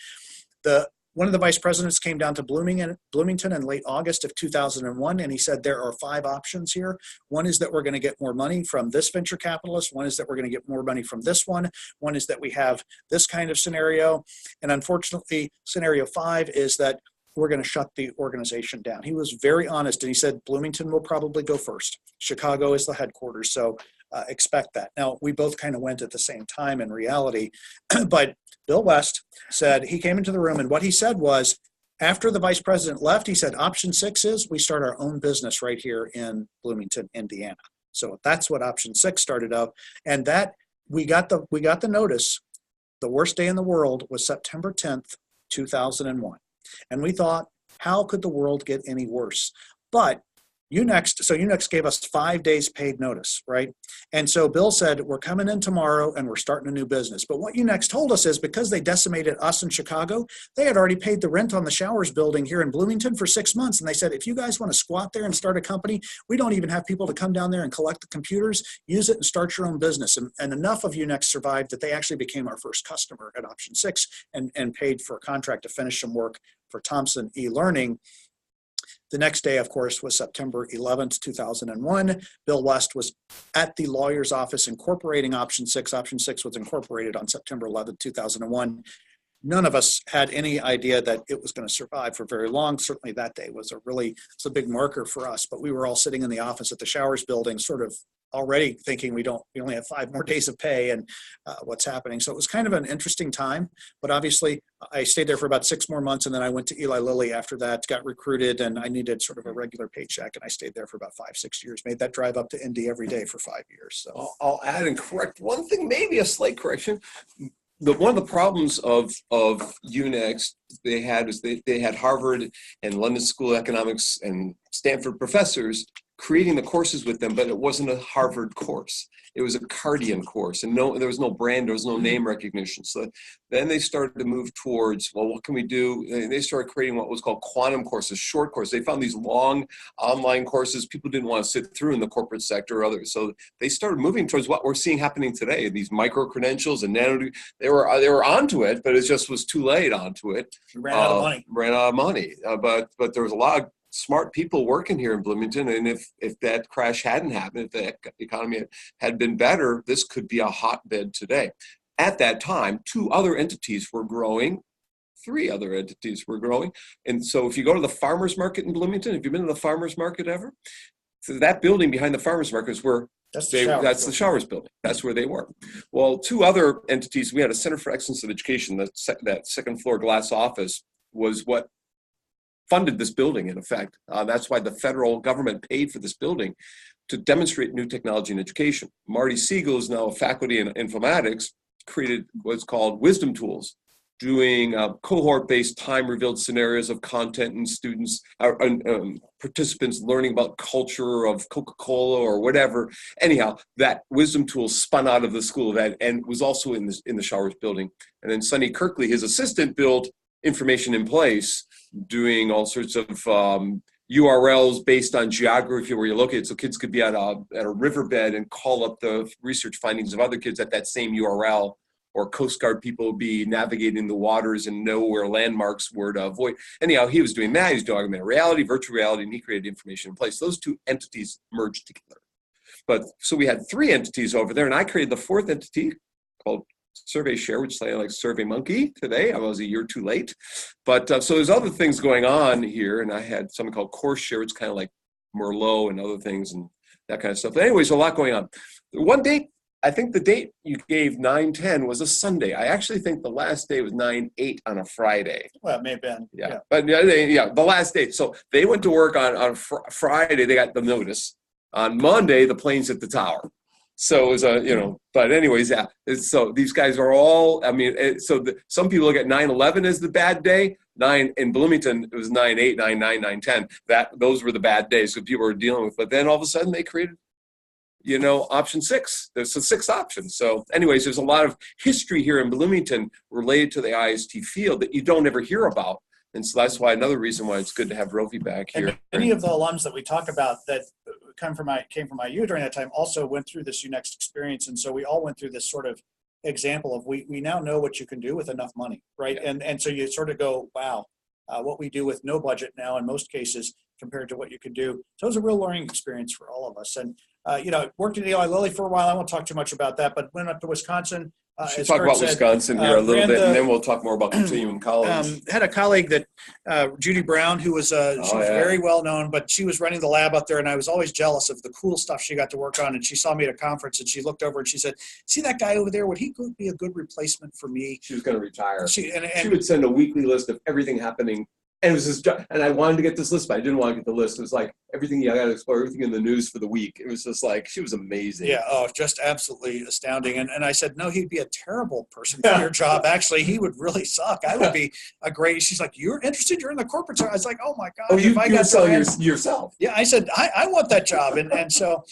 One of the vice presidents came down to Bloomington in late August of 2001, and he said, there are 5 options here. One is that we're going to get more money from this venture capitalist. One is that we're going to get more money from this one. One is that we have this kind of scenario. And unfortunately, scenario 5 is that we're going to shut the organization down. He was very honest, and he said, Bloomington will probably go first. Chicago is the headquarters, so expect that. Now, we both kind of went at the same time in reality, but Bill West said, he came into the room, and what he said was, after the vice president left, he said, option 6 is we start our own business right here in Bloomington, Indiana. So that's what option 6 started out. And that we got the notice. The worst day in the world was September 10th, 2001. And we thought, how could the world get any worse? But UNEX gave us 5 days paid notice, right? And so Bill said, we're coming in tomorrow and we're starting a new business. But what UNEX told us is because they decimated us in Chicago, they had already paid the rent on the Showers building here in Bloomington for 6 months. And they said, if you guys want to squat there and start a company, we don't even have people to come down there and collect the computers, use it and start your own business. And enough of UNEX survived that they actually became our first customer at option 6 and paid for a contract to finish some work for Thomson e-learning. The next day, of course, was September 11th, 2001. Bill West was at the lawyer's office incorporating option 6. Option 6 was incorporated on September 11th, 2001. None of us had any idea that it was going to survive for very long. Certainly that day was a big marker for us, but we were all sitting in the office at the Showers building, sort of already thinking we only have 5 more days of pay and what's happening. So it was kind of an interesting time, but obviously I stayed there for about 6 more months, and then I went to Eli Lilly after that, got recruited, and I needed sort of a regular paycheck, and I stayed there for about 5-6 years, made that drive up to Indy every day for 5 years. So I'll add and correct one thing, maybe a slight correction. One of the problems of UNEX they had is they had Harvard and London School of Economics and Stanford professors creating the courses with them, but it wasn't a Harvard course. It was a Cardian course, and there was no brand, there was no name recognition. So then they started to move towards, well, what can we do? And they started creating what was called quantum courses, short courses. They found these long online courses people didn't want to sit through in the corporate sector or others. So they started moving towards what we're seeing happening today, these micro credentials and nano. They were onto it, but it just was too late onto it. Ran out of money. Ran out of money. But there was a lot of smart people working here in Bloomington, and if that crash hadn't happened, if the economy had been better, this could be a hotbed today. At that time, 2 other entities were growing, 3 other entities were growing, and so if you go to the farmers market in Bloomington, have you been to the farmers market ever? So that building behind the farmers market is where that's the Showers building. That's where they were. Well, 2 other entities. We had a Center for Excellence in Education. That second floor glass office was what funded this building, in effect. That's why the federal government paid for this building, to demonstrate new technology in education. Marty Siegel is now a faculty in informatics, created what's called wisdom tools, doing cohort-based time-revealed scenarios of content and students, participants learning about culture of Coca-Cola or whatever. Anyhow, that wisdom tool spun out of the school of ed and was also in the Showers building. And then Sonny Kirkley, his assistant, built information in place, doing all sorts of URLs based on geography where you're located, so kids could be at a riverbed and call up the research findings of other kids at that same URL, or Coast Guard people would be navigating the waters and know where landmarks were to avoid. Anyhow, he was doing that. He was doing augmented reality, virtual reality, and he created information in place. Those 2 entities merged together. But so we had 3 entities over there, and I created the 4th entity called Survey Share, which sounds like Survey Monkey today. I was a year too late. But so there's other things going on here, and I had something called Course Share, which is kind of like Merlot and other things and that kind of stuff. But anyways, a lot going on. One date, I think the date you gave, 9/10, was a Sunday. I actually think the last day was 9/8 on a Friday. Well, it may have been. Yeah. But the last day. So they went to work on Friday. They got the notice. On Monday, the plane's hit the tower. So it was but anyways, yeah. So these guys are all, some people look at 9/11 as the bad day. In Bloomington, it was 9/8, 9/9, 9/10. Those were the bad days that people were dealing with. But then all of a sudden they created, option 6. There's a 6th option. So anyways, there's a lot of history here in Bloomington related to the IST field that you don't ever hear about. And so that's why another reason why it's good to have Rovy back here. And many of the alums that we talk about that came from IU during that time also went through this UNext experience. And so we all went through this sort of example of we now know what you can do with enough money, right? Yeah. And so you sort of go, wow, what we do with no budget now in most cases compared to what you could do. So it was a real learning experience for all of us. And, worked at Eli Lilly for a while. I won't talk too much about that, but went up to Wisconsin. We'll talk about Wisconsin here a little bit, and then we'll talk more about Continuum College. Had a colleague that, Judy Brown, who was, she was very well known, but she was running the lab up there, and I was always jealous of the cool stuff she got to work on. And she saw me at a conference, and she looked over and she said, "See that guy over there? Would he be a good replacement for me?" She was going to retire. She would send a weekly list of everything happening. And it was this, and I wanted to get this list, but I didn't want to get the list. It was like everything I got to explore, everything in the news for the week. It was just like, she was amazing. Yeah, just absolutely astounding. And I said, no, he'd be a terrible person for your job. Actually, he would really suck. I would be a great. She's like, "You're interested? You're in the corporate side." I was like, "Oh my God!" Oh, you were selling yourself. Yeah, I said, I want that job, and so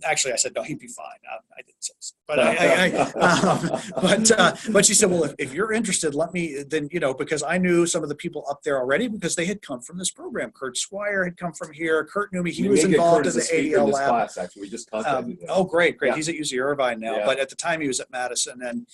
actually, I said, no, he'd be fine. I didn't say so, but she said, well, if you're interested, let me then, because I knew some of the people up there already because they had come from this program. Curt Squire had come from here. Curt knew me. He was involved in the ADL lab. Class, actually. We just contacted him. Oh, great. Yeah. He's at UC Irvine now, but at the time he was at Madison. And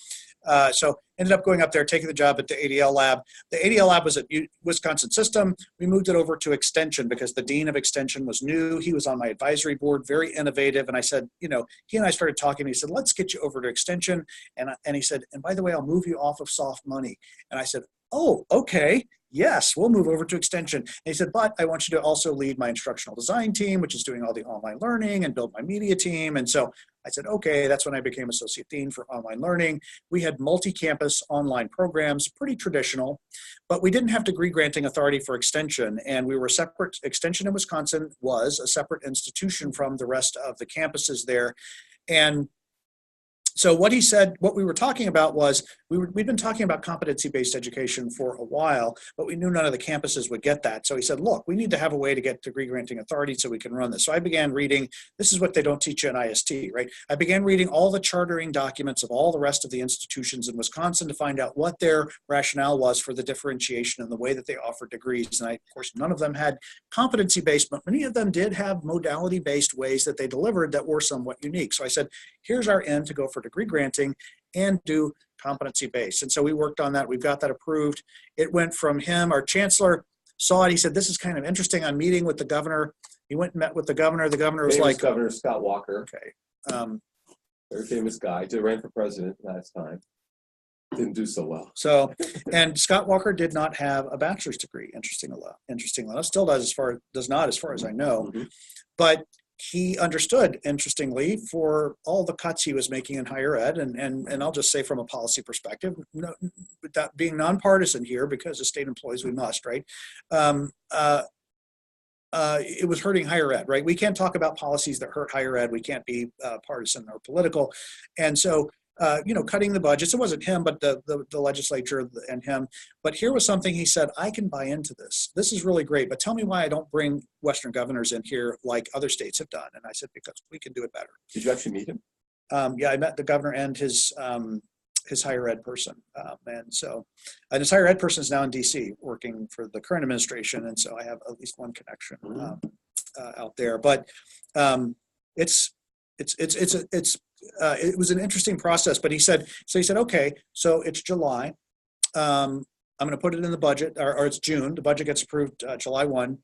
so ended up going up there, taking the job at the ADL lab. The ADL lab was at Wisconsin System. We moved it over to Extension because the dean of Extension was new. He was on my advisory board, very innovative. And I said, he and I started talking. He said, let's get you over to Extension. And he said, and by the way, I'll move you off of soft money. And I said, oh, okay. Yes, we'll move over to Extension. And he said, but I want you to also lead my instructional design team, which is doing all the online learning, and build my media team. And so I said, okay, that's when I became associate dean for online learning. We had multi-campus online programs, pretty traditional, but we didn't have degree granting authority for Extension. And we were separate. Extension in Wisconsin was a separate institution from the rest of the campuses there. And so what he said, what we were talking about was we'd been talking about competency-based education for a while, but we knew none of the campuses would get that. So he said, look, we need to have a way to get degree granting authority so we can run this. So I began reading, this is what they don't teach you in IST, right? I began reading all the chartering documents of all the rest of the institutions in Wisconsin to find out what their rationale was for the differentiation and the way that they offered degrees. And of course, none of them had competency-based, but many of them did have modality-based ways that they delivered that were somewhat unique. So I said, here's our end to go for degree granting and do competency-based. And so we worked on that. We've got that approved. It went from him, our chancellor saw it. He said, this is kind of interesting. I'm meeting with the governor. He went and met with the governor. The governor was like, Governor Scott Walker. Okay. Very famous guy. Ran for president last time. Didn't do so well. So, and Scott Walker did not have a bachelor's degree, interestingly enough. Still does not as far as I know. Mm-hmm. But he understood, interestingly, for all the cuts he was making in higher ed, and I'll just say from a policy perspective, that being nonpartisan here, because as state employees we must, right? It was hurting higher ed, right? We can't talk about policies that hurt higher ed. We can't be partisan or political. And so, cutting the budgets, it wasn't him, but the legislature and him. But here was something he said, I can buy into this. This is really great, but tell me why I don't bring Western governors in here like other states have done. And I said, because we can do it better. Did you actually meet him? Yeah, I met the governor and his higher ed person. And his higher ed person is now in DC working for the current administration. And so I have at least one connection out there. But it was an interesting process, but he said, okay, so it's July. I'm going to put it in the budget, or it's June. The budget gets approved July 1.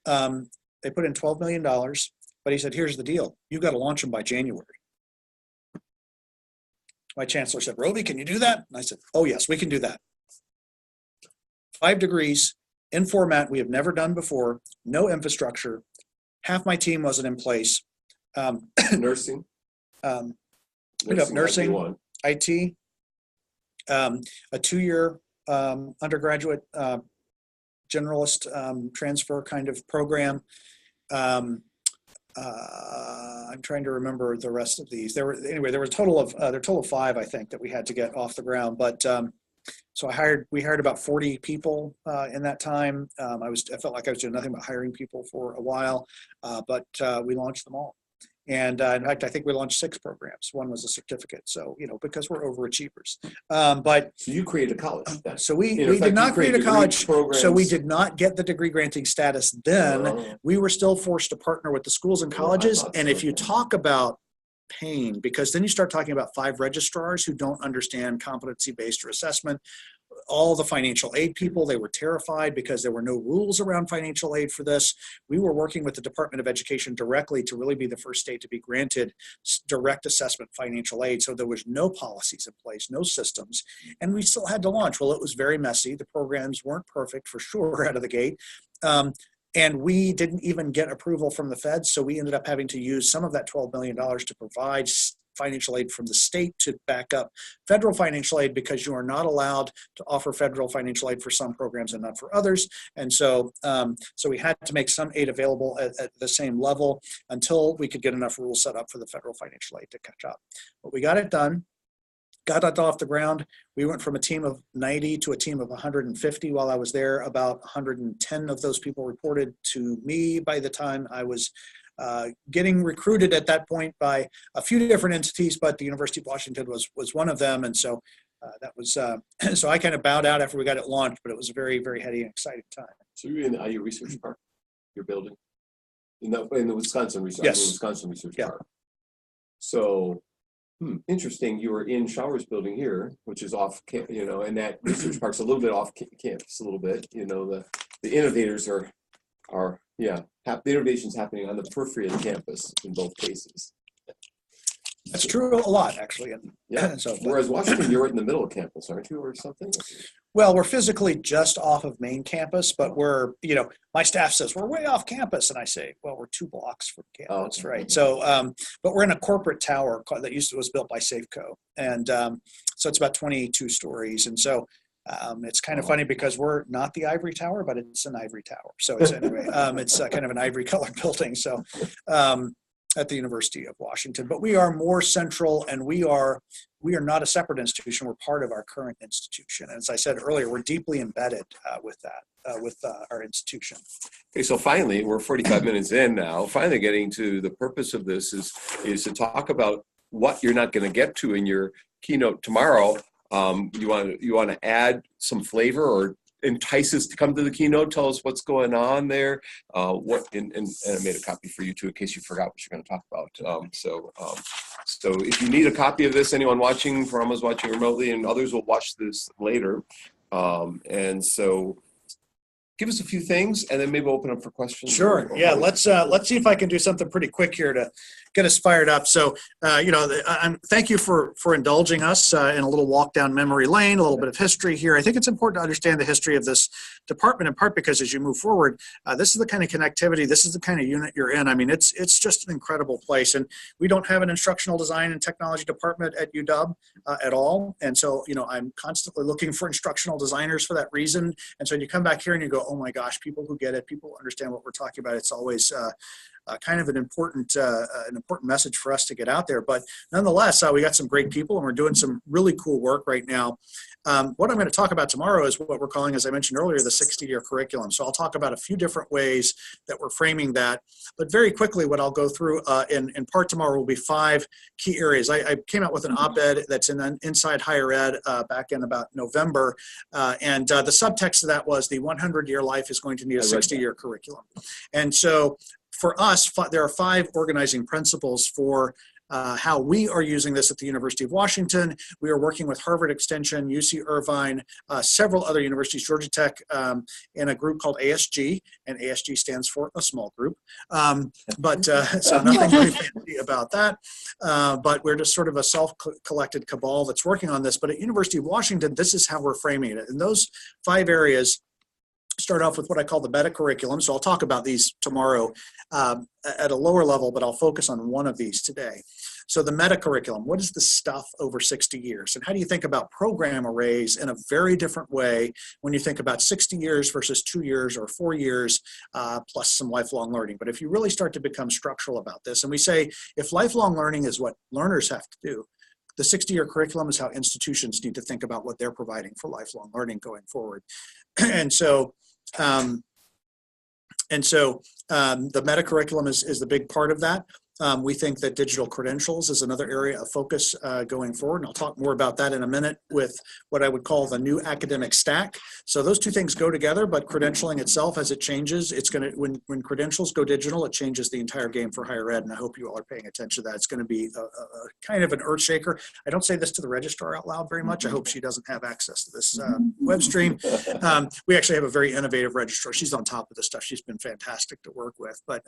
They put in $12 million, but he said, here's the deal. You've got to launch them by January. My chancellor said, Rovy, can you do that? And I said, oh yes, we can do that. 5 degrees in format we have never done before, no infrastructure. Half my team wasn't in place. Nursing. We have nursing, IT, a 2-year undergraduate generalist transfer kind of program. I'm trying to remember the rest of these. There were a total of 5, I think, that we had to get off the ground. But so we hired about 40 people in that time. I felt like I was doing nothing but hiring people for a while, but we launched them all. And in fact, I think we launched 6 programs. One was a certificate. So, because we're overachievers. But so you created a college then. So we did not create a college. So we did not get the degree granting status then. We were still forced to partner with the schools and colleges. And if you talk about pain, because then you start talking about 5 registrars who don't understand competency-based or assessment. All the financial aid people, they were terrified because there were no rules around financial aid for this. We were working with the Department of Education directly to really be the first state to be granted direct assessment financial aid. So there was no policies in place, no systems, and we still had to launch. Well, it was very messy. The programs weren't perfect for sure out of the gate. And we didn't even get approval from the feds. So we ended up having to use some of that $12 million to provide financial aid from the state to back up federal financial aid, because you are not allowed to offer federal financial aid for some programs and not for others. And so, so we had to make some aid available at the same level until we could get enough rules set up for the federal financial aid to catch up. But we got it done. Got it off the ground. We went from a team of 90 to a team of 150 while I was there. About 110 of those people reported to me by the time I was getting recruited at that point by a few different entities, but the University of Washington was one of them. And so that was, so I kind of bowed out after we got it launched, but it was a very, very heady and exciting time. So you're in the IU Research Park, your building? In the Wisconsin Research, yes. Wisconsin Research Park. So, interesting. You were in Showers building here, which is off, and that research park's a little bit off campus, a little bit. The innovators are the innovation's happening on the periphery of the campus in both cases. That's true a lot, actually. And so, whereas Washington, you're right in the middle of campus, aren't you, or something? Well, we're physically just off of main campus, but we're, my staff says we're way off campus, and I say, well, we're 2 blocks from campus, right? So, but we're in a corporate tower that was built by Safeco, and so it's about 22 stories, and so it's kind of funny because we're not the ivory tower, but it's an ivory tower. So it's anyway, it's kind of an ivory colored building. So, at the University of Washington, but we are more central, and we are not a separate institution. We're part of our current institution. And as I said earlier, we're deeply embedded with our institution. Okay, so finally, we're 45 minutes in now. Finally, getting to the purpose of this is to talk about what you're not going to get to in your keynote tomorrow. You want to add some flavor or entice us to come to the keynote? Tell us what's going on there. And I made a copy for you too, in case you forgot what you're going to talk about. So if you need a copy of this, anyone watching from us watching remotely, and others will watch this later. And so give us a few things, and then maybe we'll open up for questions. Sure. Yeah. Let's see if I can do something pretty quick here to get us fired up. So, thank you for indulging us in a little walk down memory lane, a little bit of history here. I think it's important to understand the history of this department, in part because as you move forward, this is the kind of connectivity, this is the kind of unit you're in. I mean, it's just an incredible place. And we don't have an instructional design and technology department at UW at all. And so, I'm constantly looking for instructional designers for that reason. And so you come back here and you go, oh my gosh, people who get it, people who understand what we're talking about. It's always kind of an important message for us to get out there. But nonetheless, we got some great people, and we're doing some really cool work right now. What I'm going to talk about tomorrow is what we're calling, as I mentioned earlier, the 60-year curriculum. So I'll talk about a few different ways that we're framing that. But very quickly, what I'll go through in part tomorrow will be 5 key areas. I came out with an op-ed that's in Inside Higher Ed back in about November. And the subtext of that was the 100-year life is going to need a 60-year curriculum. And so for us, there are 5 organizing principles for how we are using this at the University of Washington. We are working with Harvard Extension, UC Irvine, several other universities, Georgia Tech, in a group called ASG, and ASG stands for a small group. So nothing really fancy about that. But we're just sort of a self-collected cabal that's working on this. But at University of Washington, this is how we're framing it. And those 5 areas start off with what I call the meta curriculum. So I'll talk about these tomorrow at a lower level, but I'll focus on one of these today. So the meta curriculum, what is the stuff over 60 years? And how do you think about program arrays in a very different way when you think about 60 years versus 2 years or 4 years, plus some lifelong learning? But if you really start to become structural about this, and we say, if lifelong learning is what learners have to do, the 60-year curriculum is how institutions need to think about what they're providing for lifelong learning going forward. And so the meta curriculum is the big part of that. We think that digital credentials is another area of focus going forward, and I'll talk more about that in a minute with what I would call the new academic stack. So those two things go together, but credentialing itself, as it changes, it's going to, when credentials go digital, it changes the entire game for higher ed, and I hope you all are paying attention to that. It's going to be a kind of an earth shaker. I don't say this to the registrar out loud very much. I hope she doesn't have access to this web stream. We actually have a very innovative registrar. She's on top of this stuff. She's been fantastic to work with, but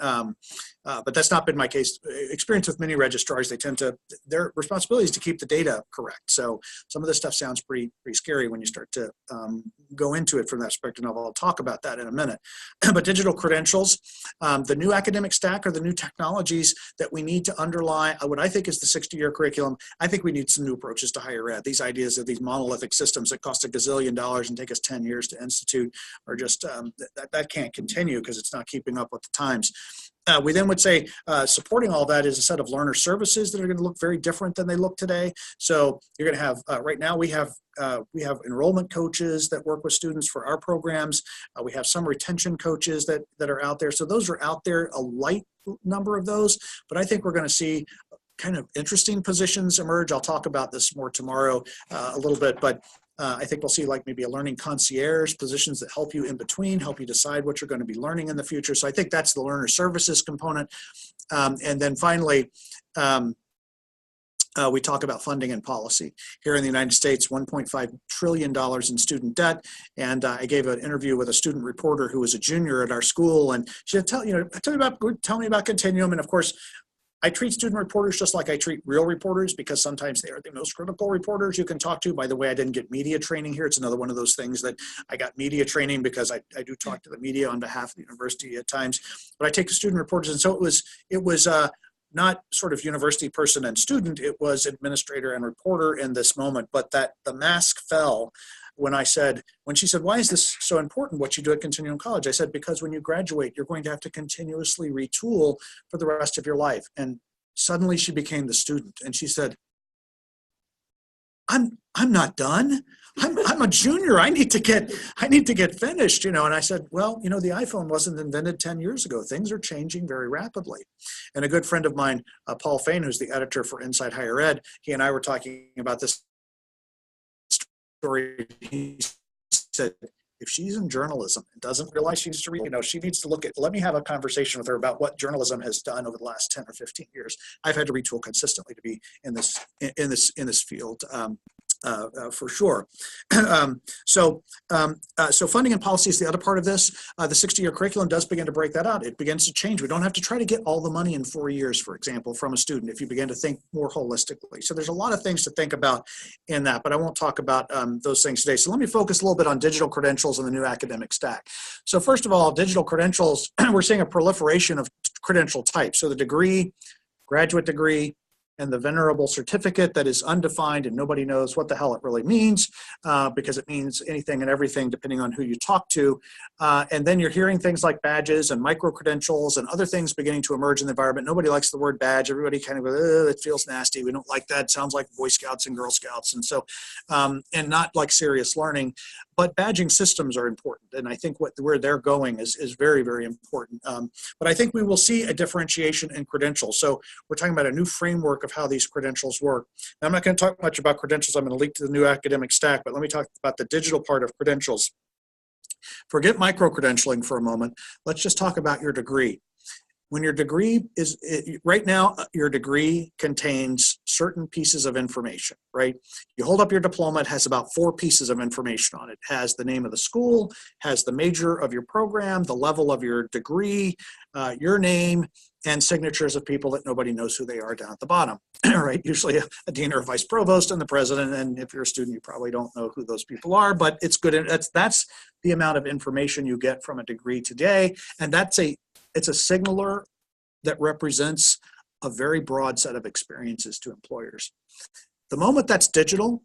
that's not been my case. Experience with many registrars, they tend to, their responsibility is to keep the data correct. So some of this stuff sounds pretty scary when you start to go into it from that perspective. I'll talk about that in a minute. But digital credentials, the new academic stack, are the new technologies that we need to underlie what I think is the 60-year curriculum. I think we need some new approaches to higher ed. These ideas of these monolithic systems that cost $1 gazillion and take us 10 years to institute are just, that can't continue because it's not keeping up with the times. We then would say supporting all that is a set of learner services that are going to look very different than they look today. So you're going to have, right now we have enrollment coaches that work with students for our programs. We have some retention coaches that are out there. So those are out there, a light number of those, but I think we're going to see kind of interesting positions emerge. I'll talk about this more tomorrow a little bit, but I think we'll see like maybe a learning concierge, positions that help you in between, help you decide what you're going to be learning in the future. So I think that's the learner services component. And then finally, we talk about funding and policy. Here in the United States, $1.5 trillion in student debt. And I gave an interview with a student reporter who was a junior at our school. And she said, tell me about Continuum. And of course, I treat student reporters just like I treat real reporters, because sometimes they are the most critical reporters you can talk to. By the way, I didn't get media training here. It's another one of those things that I got media training because I do talk to the media on behalf of the university at times. But I take the student reporters, and so it was not sort of university person and student. It was administrator and reporter in this moment. But that the mask fell when she said, why is this so important, what you do at Continuum College? I said, because when you graduate, you're going to have to continuously retool for the rest of your life. And suddenly she became the student. And she said, I'm not done. I'm a junior. I need to get finished, And I said, well, the iPhone wasn't invented 10 years ago. Things are changing very rapidly. And a good friend of mine, Paul Fain, who's the editor for Inside Higher Ed, he and I were talking about this story. He said, if she's in journalism and doesn't realize she needs to read, she needs to let me have a conversation with her about what journalism has done over the last 10 or 15 years. I've had to retool consistently to be in this field. For sure. So funding and policy is the other part of this. The 60-year curriculum does begin to break that out. It begins to change. We don't have to try to get all the money in 4 years, for example, from a student if you begin to think more holistically. So there's a lot of things to think about in that, but I won't talk about those things today. So let me focus a little bit on digital credentials and the new academic stack. So first of all, digital credentials, we're seeing a proliferation of credential types. So the degree, graduate degree, and the venerable certificate that is undefined and nobody knows what the hell it really means because it means anything and everything depending on who you talk to. And then you're hearing things like badges and micro-credentials and other things beginning to emerge in the environment. Nobody likes the word badge. Everybody kind of goes, it feels nasty. We don't like that. It sounds like Boy Scouts and Girl Scouts. And so, and not like serious learning. But badging systems are important. And I think where they're going is very, very important. But I think we will see a differentiation in credentials. So we're talking about a new framework of how these credentials work. Now, I'm not going to talk much about credentials. I'm going to leap to the new academic stack, but let me talk about the digital part of credentials. Forget micro-credentialing for a moment. Let's just talk about your degree. When your degree right now, your degree contains certain pieces of information, right? You hold up your diploma, it has about 4 pieces of information on it. It has the name of the school, has the major of your program, the level of your degree, your name, and signatures of people that nobody knows who they are down at the bottom, right? Usually a dean or a vice provost and the president, and if you're a student, you probably don't know who those people are, but it's good. That's the amount of information you get from a degree today, and it's a signaler that represents a very broad set of experiences to employers. The moment that's digital,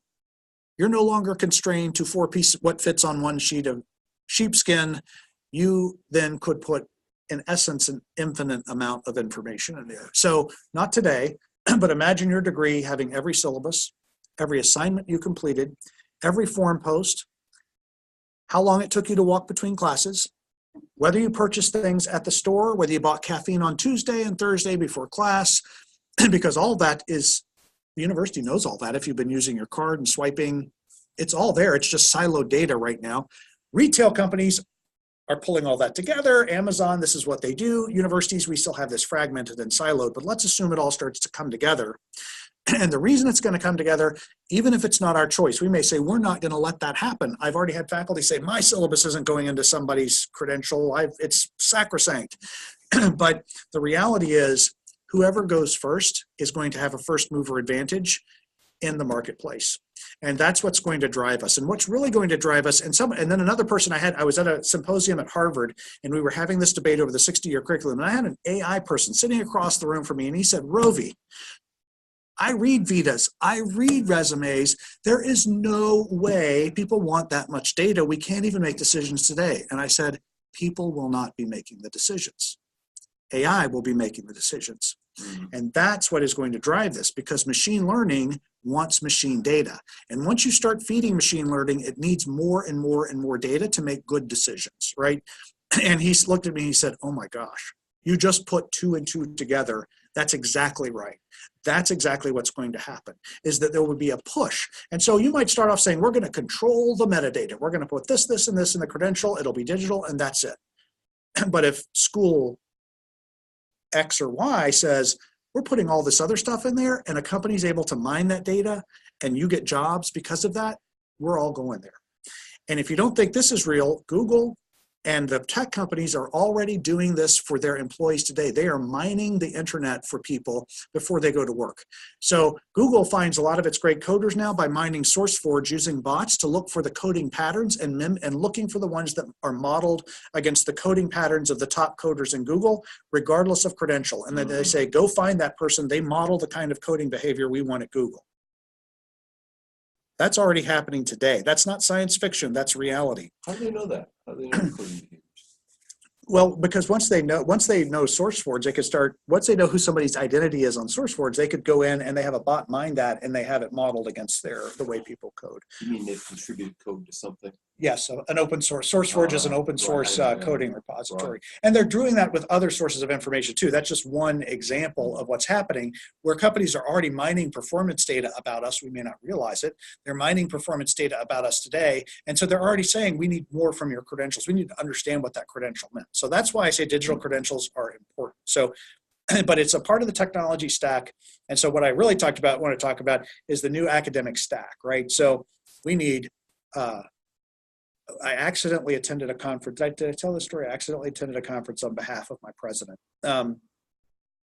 you're no longer constrained to 4 pieces, what fits on one sheet of sheepskin. You then could put, in essence, an infinite amount of information in there. So not today, but imagine your degree having every syllabus, every assignment you completed, every forum post, how long it took you to walk between classes, whether you purchased things at the store, whether you bought caffeine on Tuesday and Thursday before class, because all that is, the university knows all that. If you've been using your card and swiping, it's all there. It's just siloed data right now. Retail companies are pulling all that together. Amazon, this is what they do. Universities, we still have this fragmented and siloed, but let's assume it all starts to come together. And the reason it's going to come together, even if it's not our choice, we may say, we're not going to let that happen. I've already had faculty say, my syllabus isn't going into somebody's credential. It's sacrosanct. But the reality is, whoever goes first is going to have a first mover advantage in the marketplace. And that's what's going to drive us. And what's really going to drive us, and then another person I was at a symposium at Harvard, and we were having this debate over the 60-year curriculum. And I had an AI person sitting across the room from me, and he said, Rovy, I read Vitas, I read resumes. There is no way people want that much data. We can't even make decisions today. And I said, people will not be making the decisions. AI will be making the decisions. And that's what is going to drive this, because machine learning wants machine data. And once you start feeding machine learning, it needs more and more and more data to make good decisions, right? And he looked at me and he said, oh my gosh, you just put 2 and 2 together. That's exactly right. That's exactly what's going to happen, is that there will be a push. And so you might start off saying, we're going to control the metadata. We're going to put this, this, and this in the credential. It'll be digital, and that's it. But if school X or Y says, we're putting all this other stuff in there, and a company's able to mine that data, and you get jobs because of that, we're all going there. And if you don't think this is real, Google and the tech companies are already doing this for their employees today. They are mining the internet for people before they go to work. So Google finds a lot of its great coders now by mining SourceForge using bots to look for the coding patterns and looking for the ones that are modeled against the coding patterns of the top coders in Google, regardless of credential. And then they say, go find that person. They model the kind of coding behavior we want at Google. That's already happening today. That's not science fiction, that's reality. How do they know that? How do they know coding behaviors? Well, because once they know SourceForge, they could start, once they know who somebody's identity is on SourceForge, they could go in and they have a bot mine that and they have it modeled against the way people code. You mean they've contributed code to something? Yes, an open source. SourceForge is an open source coding repository. Right. And they're doing that with other sources of information too. That's just one example of what's happening where companies are already mining performance data about us. We may not realize it. They're mining performance data about us today. And so they're already saying, we need more from your credentials. We need to understand what that credential meant. So that's why I say digital credentials are important. So, but it's a part of the technology stack. And so what I really want to talk about is the new academic stack, right? So we need, I accidentally attended a conference. Did I tell this story? I accidentally attended a conference on behalf of my president,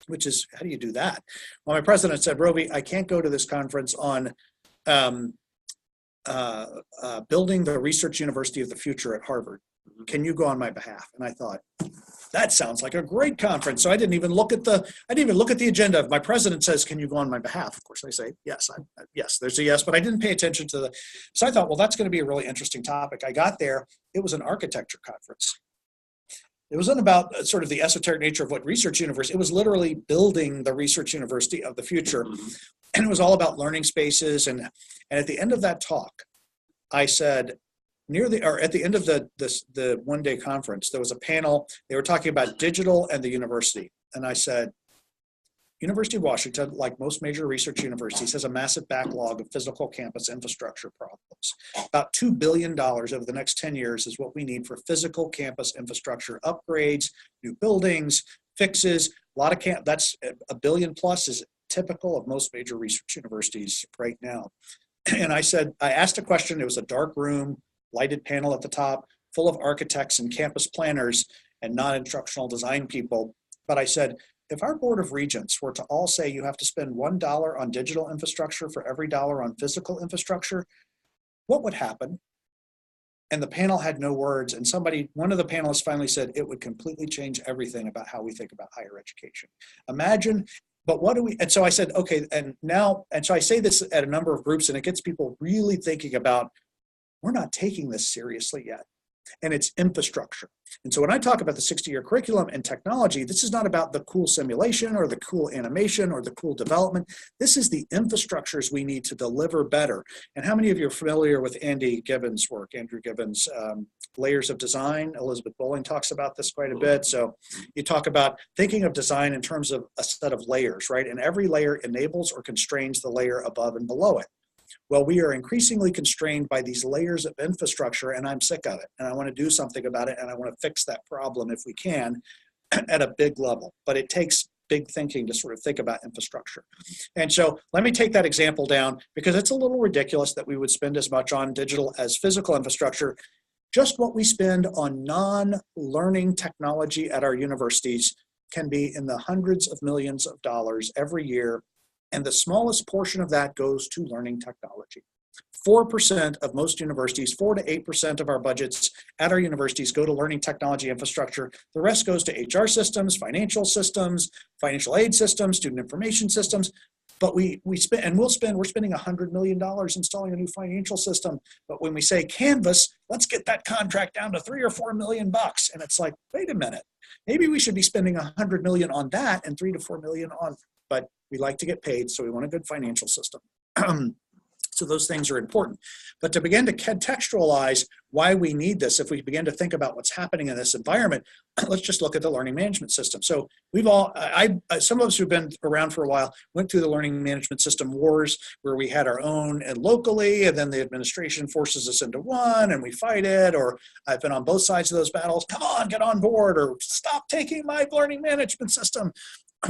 which is, how do you do that? Well, my president said, Rovy, I can't go to this conference on building the research university of the future at Harvard. Can you go on my behalf? And I thought, that sounds like a great conference. So I didn't even look at the agenda. If my president says, can you go on my behalf? Of course I say, yes, yes, there's a yes, but I didn't pay attention to so I thought, well, that's going to be a really interesting topic. I got there, it was an architecture conference. It wasn't about sort of the esoteric nature of what research university, it was literally building the research university of the future. And it was all about learning spaces. And at the end of that talk, I said, at the end of the one-day conference, there was a panel. They were talking about digital and the university. And I said, University of Washington, like most major research universities, has a massive backlog of physical campus infrastructure problems. About $2 billion over the next 10 years is what we need for physical campus infrastructure upgrades, new buildings, fixes. That's $1 billion plus is typical of most major research universities right now. And I asked a question. It was a dark room, lighted panel at the top, full of architects and campus planners and non-instructional design people. But I said, if our Board of Regents were to all say you have to spend $1 on digital infrastructure for every dollar on physical infrastructure, what would happen? And the panel had no words. And one of the panelists finally said, it would completely change everything about how we think about higher education. Imagine, but what do we, and so I said, okay, and so I say this at a number of groups and it gets people really thinking about, we're not taking this seriously yet. And it's infrastructure. And so when I talk about the 60-year curriculum and technology, this is not about the cool simulation or the cool animation or the cool development. This is the infrastructures we need to deliver better. And how many of you are familiar with Andrew Gibbons' work? Andrew Gibbons, Layers of Design. Elizabeth Bowling talks about this quite a bit. So you talk about thinking of design in terms of a set of layers, right? And every layer enables or constrains the layer above and below it. Well, we are increasingly constrained by these layers of infrastructure, and I'm sick of it. And I want to do something about it, and I want to fix that problem if we can at a big level. But it takes big thinking to sort of think about infrastructure. And so let me take that example down because it's a little ridiculous that we would spend as much on digital as physical infrastructure. Just what we spend on non-learning technology at our universities can be in the hundreds of millions of dollars every year. And the smallest portion of that goes to learning technology. 4% of most universities, 4 to 8% of our budgets at our universities go to learning technology infrastructure. The rest goes to HR systems, financial aid systems, student information systems. But we're spending $100 million installing a new financial system. But when we say Canvas, let's get that contract down to $3 or $4 million. And it's like, wait a minute, maybe we should be spending $100 million on that and $3 to $4 million on, but we like to get paid, so we want a good financial system. So those things are important. But to begin to contextualize why we need this, if we begin to think about what's happening in this environment, let's just look at the learning management system. So we've all, some of us who've been around for a while went through the learning management system wars where we had our own and locally, and then the administration forces us into one and we fight it, or I've been on both sides of those battles. Come on, get on board, or stop taking my learning management system.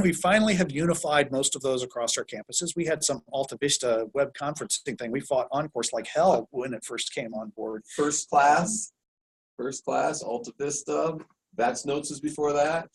We finally have unified most of those across our campuses. We had some Alta Vista web conferencing thing. We fought OnCourse like hell when it first came on board. First class, Alta Vista. That's Notes was before that.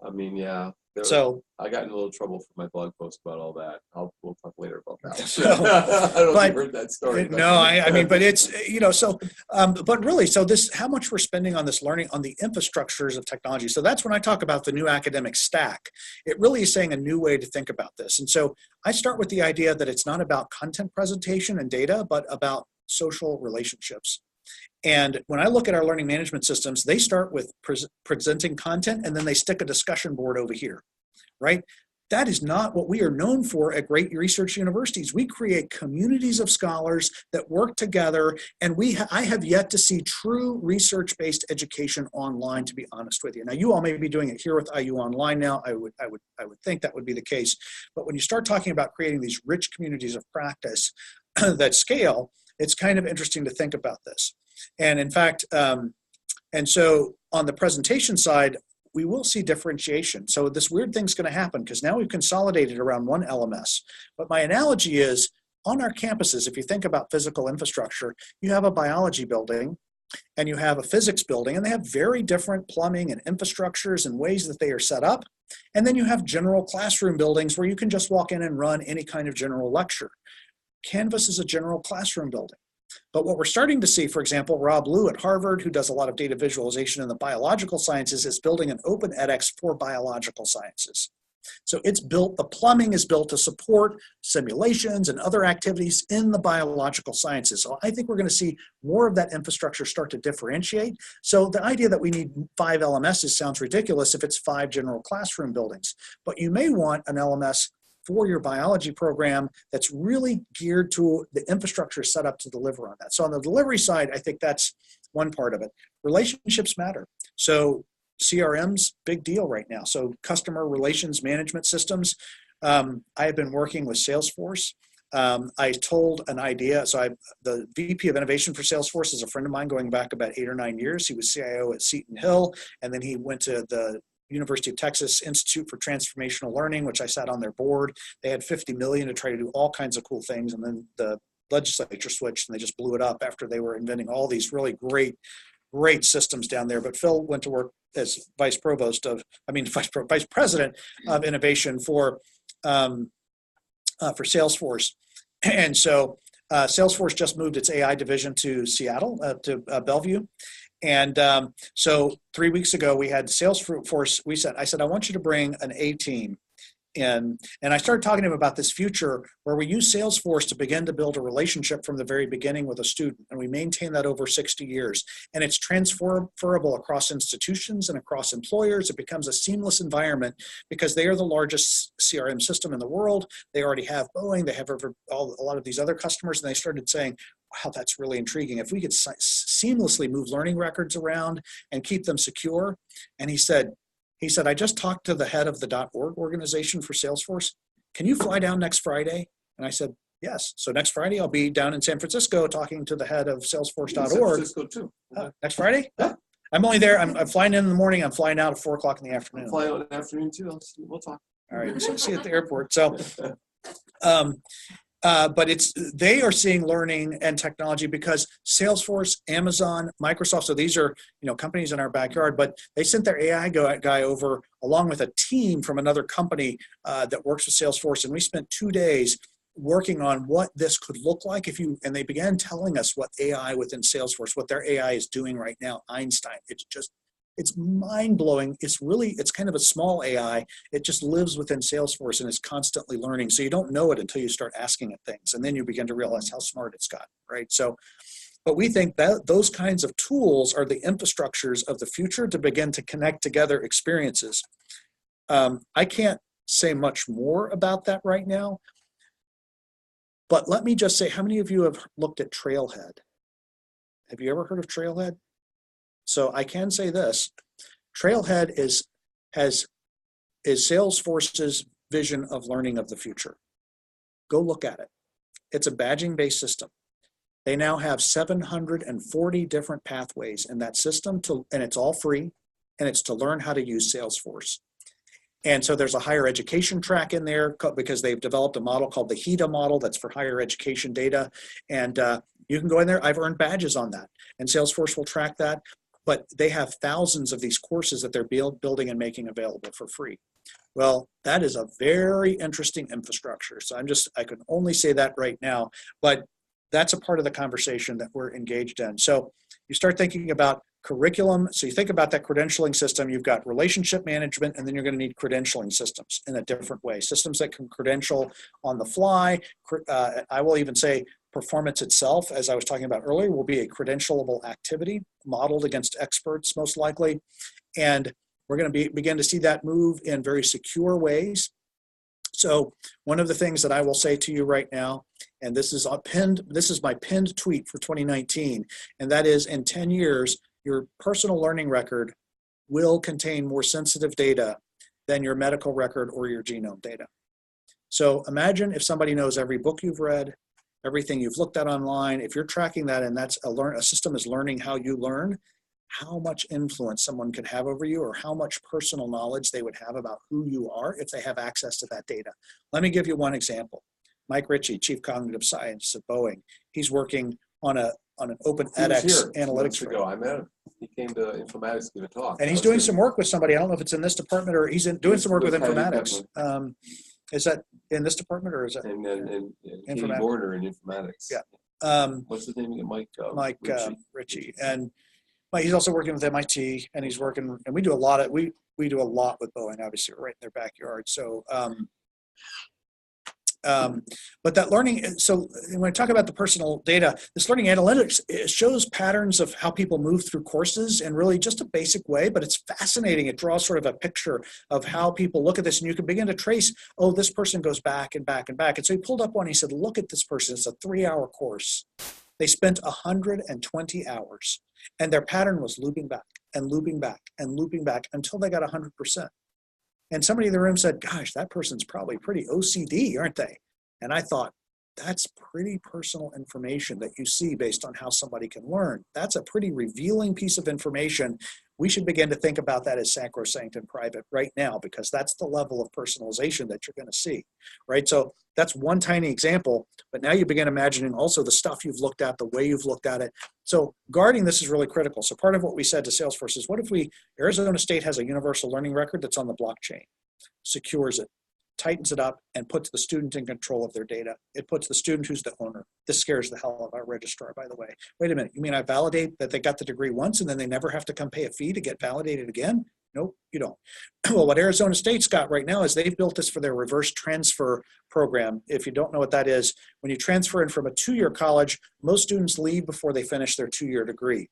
I mean, yeah. So, I got in a little trouble for my blog post about all that. We'll talk later about that. So, I don't know if but you've heard that story. But. no, I mean, but it's, so, but really, so this, how much we're spending on this learning on the infrastructures of technology. So that's when I talk about the new academic stack. It really is saying a new way to think about this. And so I start with the idea that it's not about content presentation and data, but about social relationships. And when I look at our learning management systems, they start with presenting content, and then they stick a discussion board over here, right? That is not what we are known for at great research universities. We create communities of scholars that work together, and I have yet to see true research-based education online, to be honest with you. Now, you all may be doing it here with IU Online now. I would think that would be the case. But when you start talking about creating these rich communities of practice that scale, it's kind of interesting to think about this. And in fact, and so on the presentation side, we will see differentiation. So this weird thing's going to happen because now we've consolidated around one LMS. But my analogy is on our campuses, if you think about physical infrastructure, you have a biology building and you have a physics building, and they have very different plumbing and infrastructures and ways that they are set up. And then you have general classroom buildings where you can just walk in and run any kind of general lecture. Canvas is a general classroom building. But what we're starting to see, for example, Rob Liu at Harvard, who does a lot of data visualization in the biological sciences, is building an open edX for biological sciences. So it's built, the plumbing is built to support simulations and other activities in the biological sciences. So I think we're going to see more of that infrastructure start to differentiate. So the idea that we need 5 LMSs sounds ridiculous if it's 5 general classroom buildings. But you may want an LMS for your biology program that's really geared to the infrastructure set up to deliver on that. So on the delivery side, I think that's one part of it. Relationships matter. So CRM's big deal right now. So customer relations management systems. I have been working with Salesforce. I told an idea. So the VP of Innovation for Salesforce is a friend of mine going back about 8 or 9 years. He was CIO at Seton Hill, and then he went to the University of Texas Institute for Transformational Learning, which I sat on their board. They had $50 million to try to do all kinds of cool things. And then the legislature switched and they just blew it up after they were inventing all these really great systems down there. But Phil went to work as vice president of innovation for Salesforce. And so Salesforce just moved its AI division to Seattle, to Bellevue. And so 3 weeks ago, we had Salesforce. I said, I want you to bring an A team in. And I started talking to him about this future where we use Salesforce to begin to build a relationship from the very beginning with a student. And we maintain that over 60 years. And it's transferable across institutions and across employers. It becomes a seamless environment because they are the largest CRM system in the world. They already have Boeing. They have a lot of these other customers. And they started saying, wow, that's really intriguing. If we could seamlessly move learning records around and keep them secure. And he said, I just talked to the head of the .org organization for Salesforce. Can you fly down next Friday? And I said, yes. So next Friday, I'll be down in San Francisco talking to the head of Salesforce.org. San Francisco too. Next Friday? Yeah. I'm only there. I'm flying in the morning. I'm flying out at 4 o'clock in the afternoon. I'm flying out in the afternoon too. We'll talk. All right. So see you at the airport. So, but they are seeing learning and technology because Salesforce, Amazon, Microsoft, so these are companies in our backyard, but they sent their AI guy over along with a team from another company that works with Salesforce, and we spent 2 days working on what this could look like and they began telling us what AI within Salesforce, what their AI is doing right now, Einstein. It's mind-blowing. It's kind of a small AI. It just lives within Salesforce and is constantly learning. So you don't know it until you start asking it things. And then you begin to realize how smart it's got, right? So, but we think that those kinds of tools are the infrastructures of the future to begin to connect together experiences. I can't say much more about that right now. But let me just say, how many of you have looked at Trailhead? Have you ever heard of Trailhead? So I can say this, Trailhead is Salesforce's vision of learning of the future. Go look at it. It's a badging-based system. They now have 740 different pathways in that system, and it's all free, and it's to learn how to use Salesforce. And so there's a higher education track in there because they've developed a model called the HEDA model that's for higher education data. And you can go in there. I've earned badges on that, and Salesforce will track that. but they have thousands of these courses that they're building and making available for free. Well, that is a very interesting infrastructure. So I can only say that right now, but that's a part of the conversation that we're engaged in. So you start thinking about curriculum. So you think about that credentialing system, you've got relationship management, and then you're going to need credentialing systems in a different way. Systems that can credential on the fly. I will even say performance itself, as I was talking about earlier, will be a credentialable activity modeled against experts most likely. And we're going to begin to see that move in very secure ways. So one of the things that I will say to you right now, and this is my pinned tweet for 2019, and that is in 10 years, your personal learning record will contain more sensitive data than your medical record or your genome data. So imagine if somebody knows every book you've read, everything you've looked at online, if you're tracking that and that's a system is learning how you learn, how much influence someone could have over you or how much personal knowledge they would have about who you are if they have access to that data. Let me give you one example. Mike Ritchie, Chief Cognitive Scientist at Boeing, he's working on an open edX analytics ago. I met him. He came to informatics to give a talk. And he's doing some work with somebody. I don't know if it's in this department or he's doing some work with informatics. Is that in this department or is that in Border in informatics? Yeah. What's his name again? Mike Ritchie. And he's also working with MIT, and he's working. And we do a lot with Boeing. Obviously, we're right in their backyard. So. But that learning, so when I talk about the personal data, this learning analytics, it shows patterns of how people move through courses in really just a basic way, but it's fascinating. It draws sort of a picture of how people look at this, and you can begin to trace, oh, this person goes back and back and back. And so he pulled up one, he said, look at this person, it's a 3-hour course. They spent 120 hours, and their pattern was looping back and looping back and looping back until they got 100%. And somebody in the room said, gosh, that person's probably pretty OCD, aren't they? And I thought, that's pretty personal information that you see based on how somebody can learn. That's a pretty revealing piece of information. We should begin to think about that as sacrosanct and private right now, because that's the level of personalization that you're going to see, right? So that's one tiny example, but now you begin imagining also the stuff you've looked at, the way you've looked at it. So guarding this is really critical. So part of what we said to Salesforce is, what if Arizona State has a universal learning record that's on the blockchain, secures it, tightens it up, and puts the student in control of their data. It puts the student who's the owner. This scares the hell out of our registrar, by the way. Wait a minute, you mean I validate that they got the degree once and then they never have to come pay a fee to get validated again? Nope, you don't. Well, what Arizona State's got right now is they've built this for their reverse transfer program. If you don't know what that is, when you transfer in from a 2-year college, most students leave before they finish their 2-year degree.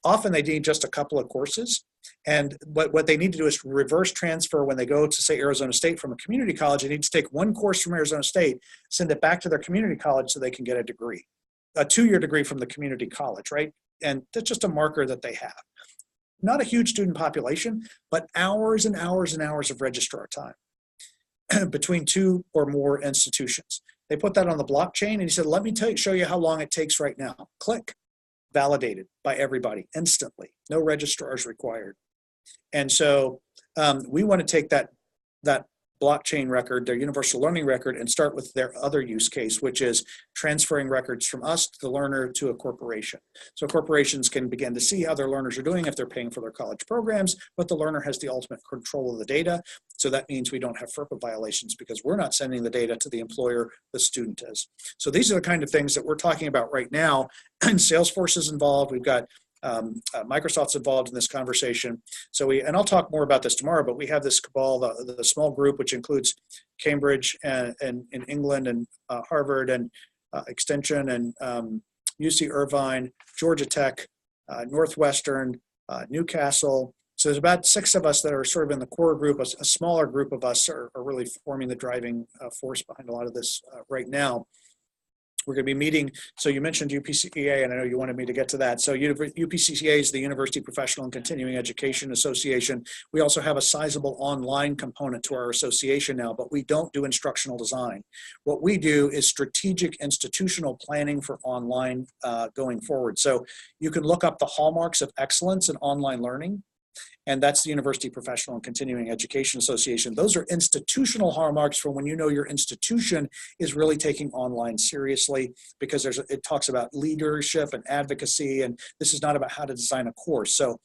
Often they need just a couple of courses. And what they need to do is reverse transfer when they go to, say, Arizona State from a community college. They need to take one course from Arizona State, send it back to their community college so they can get a degree, a 2-year degree from the community college, right? And that's just a marker that they have. Not a huge student population, but hours and hours and hours of registrar time between 2 or more institutions. They put that on the blockchain, and he said, let me show you how long it takes right now. Click. Validated by everybody instantly, no registrars required. And so we want to take that blockchain record, their universal learning record, and start with their other use case, which is transferring records from us, the learner, to a corporation. So corporations can begin to see how their learners are doing if they're paying for their college programs, but the learner has the ultimate control of the data. So that means we don't have FERPA violations because we're not sending the data to the employer, the student is. So these are the kind of things that we're talking about right now. And Salesforce is involved. We've got Microsoft's involved in this conversation. So and I'll talk more about this tomorrow, but we have this cabal, the small group, which includes Cambridge and in England and Harvard and Extension and UC Irvine, Georgia Tech, Northwestern, Newcastle. So there's about 6 of us that are sort of in the core group. A smaller group of us are really forming the driving force behind a lot of this right now. We're going to be meeting, so you mentioned UPCEA, and I know you wanted me to get to that. So UPCEA is the University Professional and Continuing Education Association. We also have a sizable online component to our association now, but we don't do instructional design. What we do is strategic institutional planning for online going forward. So you can look up the hallmarks of excellence in online learning. And that's the University Professional and Continuing Education Association. Those are institutional hallmarks for when you know your institution is really taking online seriously, because it talks about leadership and advocacy, and this is not about how to design a course. So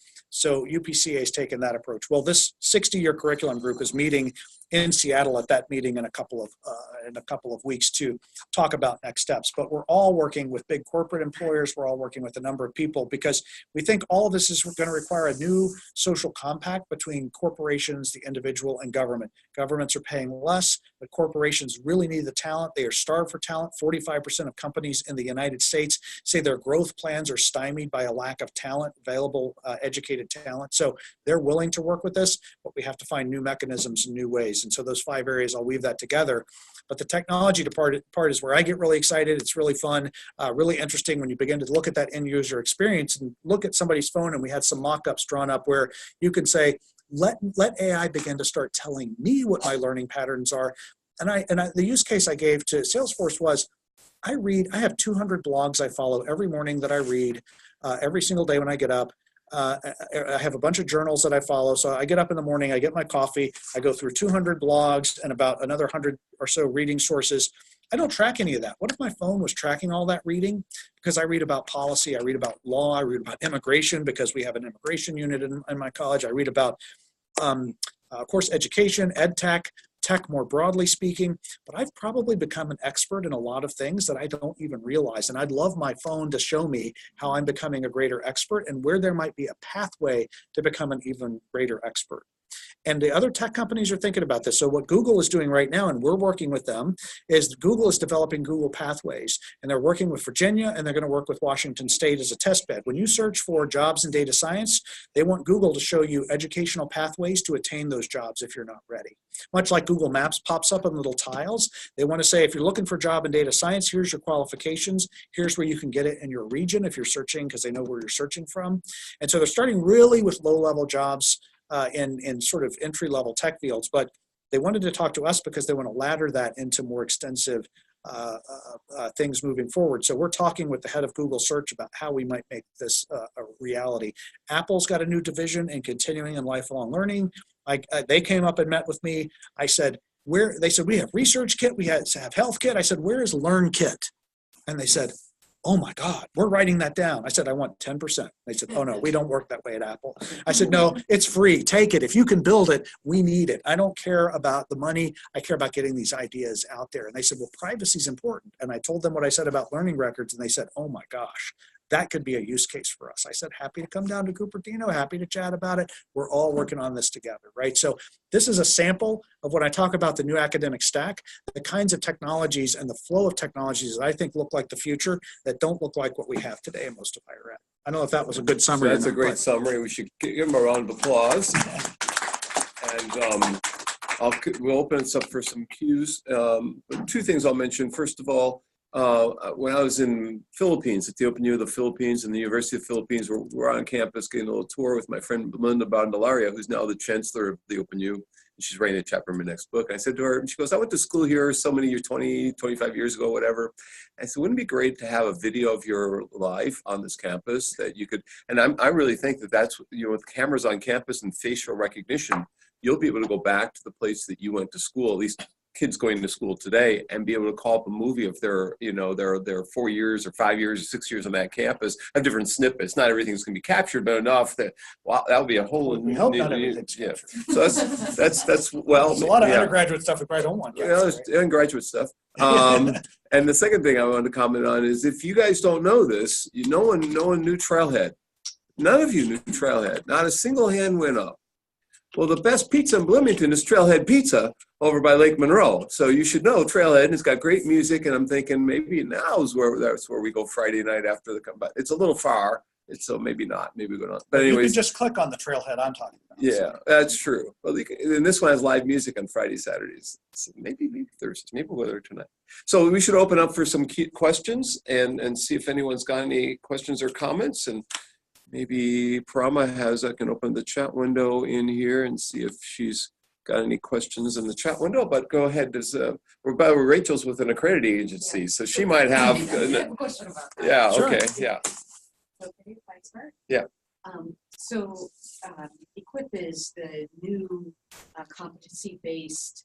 UPCA has taken that approach. Well, this 60-year curriculum group is meeting in Seattle at that meeting in a couple of weeks to talk about next steps. But we're all working with big corporate employers. We're all working with a number of people because we think all of this is going to require a new social compact between corporations, the individual, and government. Governments are paying less, but corporations really need the talent. They are starved for talent. 45% of companies in the United States say their growth plans are stymied by a lack of talent, available educated talent. So they're willing to work with us, but we have to find new mechanisms and new ways. And so those 5 areas, I'll weave that together. But the technology part is where I get really excited. It's really fun, really interesting when you begin to look at that end user experience and look at somebody's phone. And we had some mock-ups drawn up where you can say, let AI begin to start telling me what my learning patterns are. And the use case I gave to Salesforce was, I have 200 blogs I follow every morning that I read every single day when I get up. I have a bunch of journals that I follow. So I get up in the morning, I get my coffee, I go through 200 blogs and about another 100 or so reading sources. I don't track any of that. What if my phone was tracking all that reading? Because I read about policy, I read about law, I read about immigration because we have an immigration unit in my college. I read about, of course, education, ed tech more broadly speaking, but I've probably become an expert in a lot of things that I don't even realize. And I'd love my phone to show me how I'm becoming a greater expert and where there might be a pathway to become an even greater expert. And the other tech companies are thinking about this. So what Google is doing right now, and we're working with them, is Google is developing Google Pathways. And they're working with Virginia, and they're going to work with Washington State as a test bed. When you search for jobs in data science, they want Google to show you educational pathways to attain those jobs if you're not ready. Much like Google Maps pops up in little tiles, they want to say, if you're looking for a job in data science, here's your qualifications. Here's where you can get it in your region if you're searching, because they know where you're searching from. And so they're starting really with low-level jobs in sort of entry-level tech fields, but they wanted to talk to us because they want to ladder that into more extensive things moving forward. So we're talking with the head of Google Search about how we might make this a reality. Apple's got a new division in continuing and lifelong learning. They came up and met with me. I said, they said, we have Research Kit, we have Health Kit. I said, where is Learn Kit? And they said, oh my God, we're writing that down. I said, I want 10%. They said, oh no, we don't work that way at Apple. I said, no, it's free, take it. If you can build it, we need it. I don't care about the money. I care about getting these ideas out there. And they said, well, privacy is important. And I told them what I said about learning records. And they said, oh my gosh, that could be a use case for us. I said, happy to come down to Cupertino, happy to chat about it. We're all working on this together, right? So this is a sample of when I talk about the new academic stack, the kinds of technologies and the flow of technologies that I think look like the future that don't look like what we have today in most of higher ed. I don't know if that was a good summary. So that's a great summary. We should give him a round of applause. And we'll open this up for some cues. Two things I'll mention. First of all, when I was in Philippines, at the Open U of the Philippines and the University of the Philippines, we're on campus getting a little tour with my friend Belinda Bandelaria, who's now the chancellor of the Open U. And she's writing a chapter in my next book. I said to her, and she goes, I went to school here so many years, 20, 25 years ago, whatever. I said, wouldn't it be great to have a video of your life on this campus that you could, and I really think that that's, with cameras on campus and facial recognition, you'll be able to go back to the place that you went to school, at least kids going to school today, and be able to call up a movie of their 4 years or 5 years or 6 years on that campus of different snippets. Not everything's going to be captured, but enough that, wow, that would be a whole. We hope not everything's captured. So that's well. There's a lot of undergraduate stuff we probably don't want. There's undergraduate stuff. And the second thing I wanted to comment on is, if you guys don't know this, no one knew Trailhead. None of you knew Trailhead. Not a single hand went up. Well, the best pizza in Bloomington is Trailhead Pizza over by Lake Monroe. So you should know Trailhead, and it's got great music, and I'm thinking maybe that's where we go Friday night after the comeback. It's a little far, so maybe not. Maybe we don't. But anyways, you can just click on the Trailhead I'm talking about. Yeah, so. That's true. Well, and this one has live music on Friday, Saturdays. So maybe Thursday. Maybe we'll go there tonight. So we should open up for some key questions and see if anyone's got any questions or comments. And maybe Parama I can open the chat window in here and see if she's got any questions in the chat window. But go ahead. Rachel's with an accrediting agency, so she might have. I have a question about that. Yeah. Sure. Okay. Yeah. Okay, thanks, Curt. Yeah. So EQUIP is the new competency-based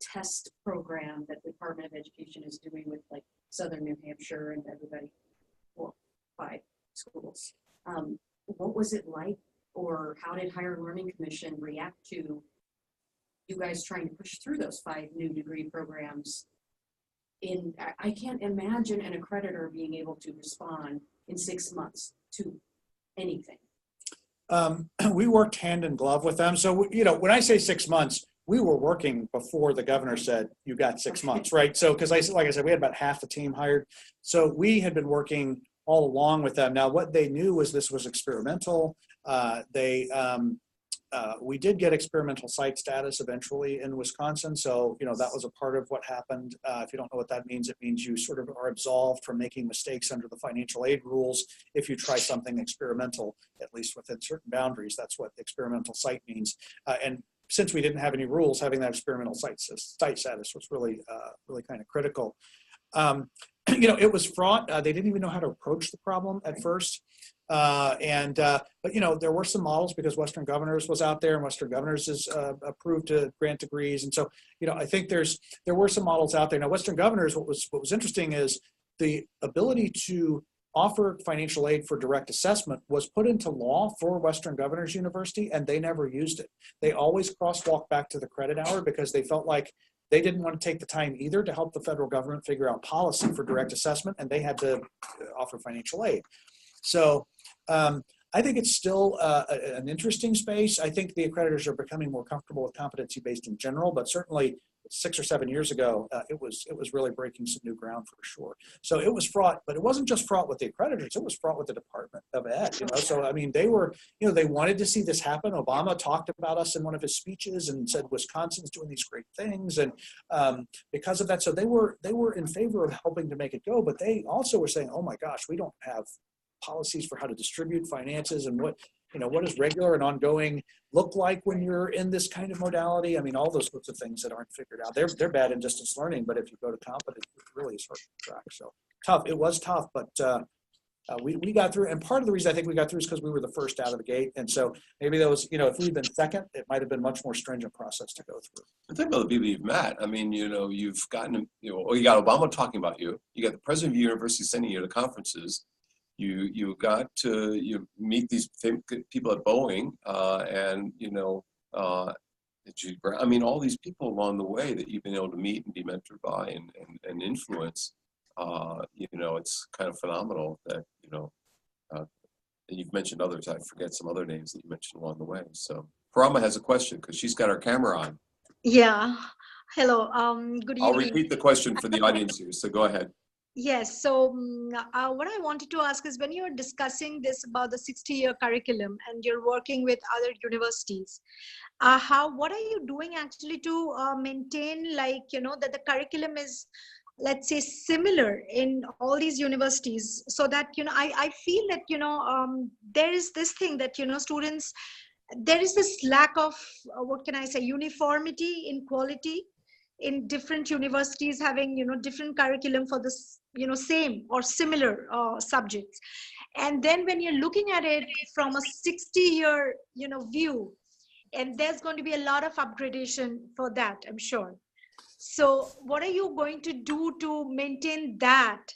test program that the Department of Education is doing with like Southern New Hampshire and everybody, well, 5 schools. What was it like, or how did Higher Learning Commission react to you guys trying to push through those 5 new degree programs? I can't imagine an accreditor being able to respond in 6 months to anything. We worked hand in glove with them. So, you know, when I say 6 months, we were working before the governor said, you got 6 months, right? So, because like I said, we had about half the team hired. So we had been working all along with them. Now, what they knew was this was experimental. We did get experimental site status eventually in Wisconsin. So, you know, that was a part of what happened. If you don't know what that means, it means you sort of are absolved from making mistakes under the financial aid rules if you try something experimental, at least within certain boundaries. That's what experimental site means. And since we didn't have any rules, having that experimental site status was really, really kind of critical. You know, it was fraught. They didn't even know how to approach the problem at first. But, you know, there were some models because Western Governors was out there, and Western Governors is approved to grant degrees. And so, you know, I think there were some models out there. Now, Western Governors, what was interesting is the ability to offer financial aid for direct assessment was put into law for Western Governors University, and they never used it. They always crosswalked back to the credit hour because they felt like they didn't want to take the time either to help the federal government figure out policy for direct assessment, and they had to offer financial aid. So I think it's still an interesting space. I think the accreditors are becoming more comfortable with competency-based in general, but certainly 6 or 7 years ago, it was really breaking some new ground for sure. So it was fraught, but it wasn't just fraught with the accreditors, it was fraught with the Department of Ed, you know? So, I mean, they were, you know, they wanted to see this happen. Obama talked about us in one of his speeches and said, Wisconsin's doing these great things. And because of that, so they were in favor of helping to make it go, but they also were saying, oh my gosh, we don't have policies for how to distribute finances and what does regular and ongoing look like when you're in this kind of modality? I mean, all those sorts of things that aren't figured out. They're bad in distance learning, but if you go to competent, it really is hard to track. So tough. It was tough, but we got through. And part of the reason I think we got through is because we were the first out of the gate. And so maybe that was, you know, if we'd been second, it might have been much more stringent process to go through. And think about the people you've met. I mean, you know, you've gotten, you know, you got Obama talking about you. You got the president of the university sending you to conferences. You got to meet these people at Boeing, and you know, I mean, all these people along the way that you've been able to meet and be mentored by and influence. You know, it's kind of phenomenal that you know. And you've mentioned others. I forget some other names that you mentioned along the way. So Parama has a question because she's got her camera on. Yeah. Hello. Good evening. I'll repeat the question for the audience here. So go ahead. Yes. So what I wanted to ask is when you were discussing this about the 60-year curriculum and you're working with other universities, what are you doing actually to maintain, like, you know, that the curriculum is, let's say, similar in all these universities so that, you know, I feel that, you know, there is this thing that, you know, students, there is this lack of, what can I say, uniformity in quality in different universities having, you know, different curriculum for this, you know, same or similar subjects. And then when you're looking at it from a 60-year, you know, view, and there's going to be a lot of upgradation for that, I'm sure. So what are you going to do to maintain that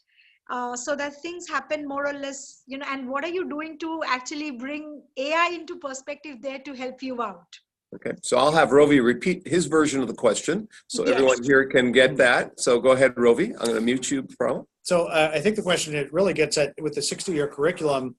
so that things happen more or less, you know, and what are you doing to actually bring AI into perspective there to help you out? Okay, so I'll have Rovy repeat his version of the question so Yes. everyone here can get that. So go ahead, Rovy. I'm going to mute you, Parama. So I think the question, it really gets at, with the 60-year curriculum,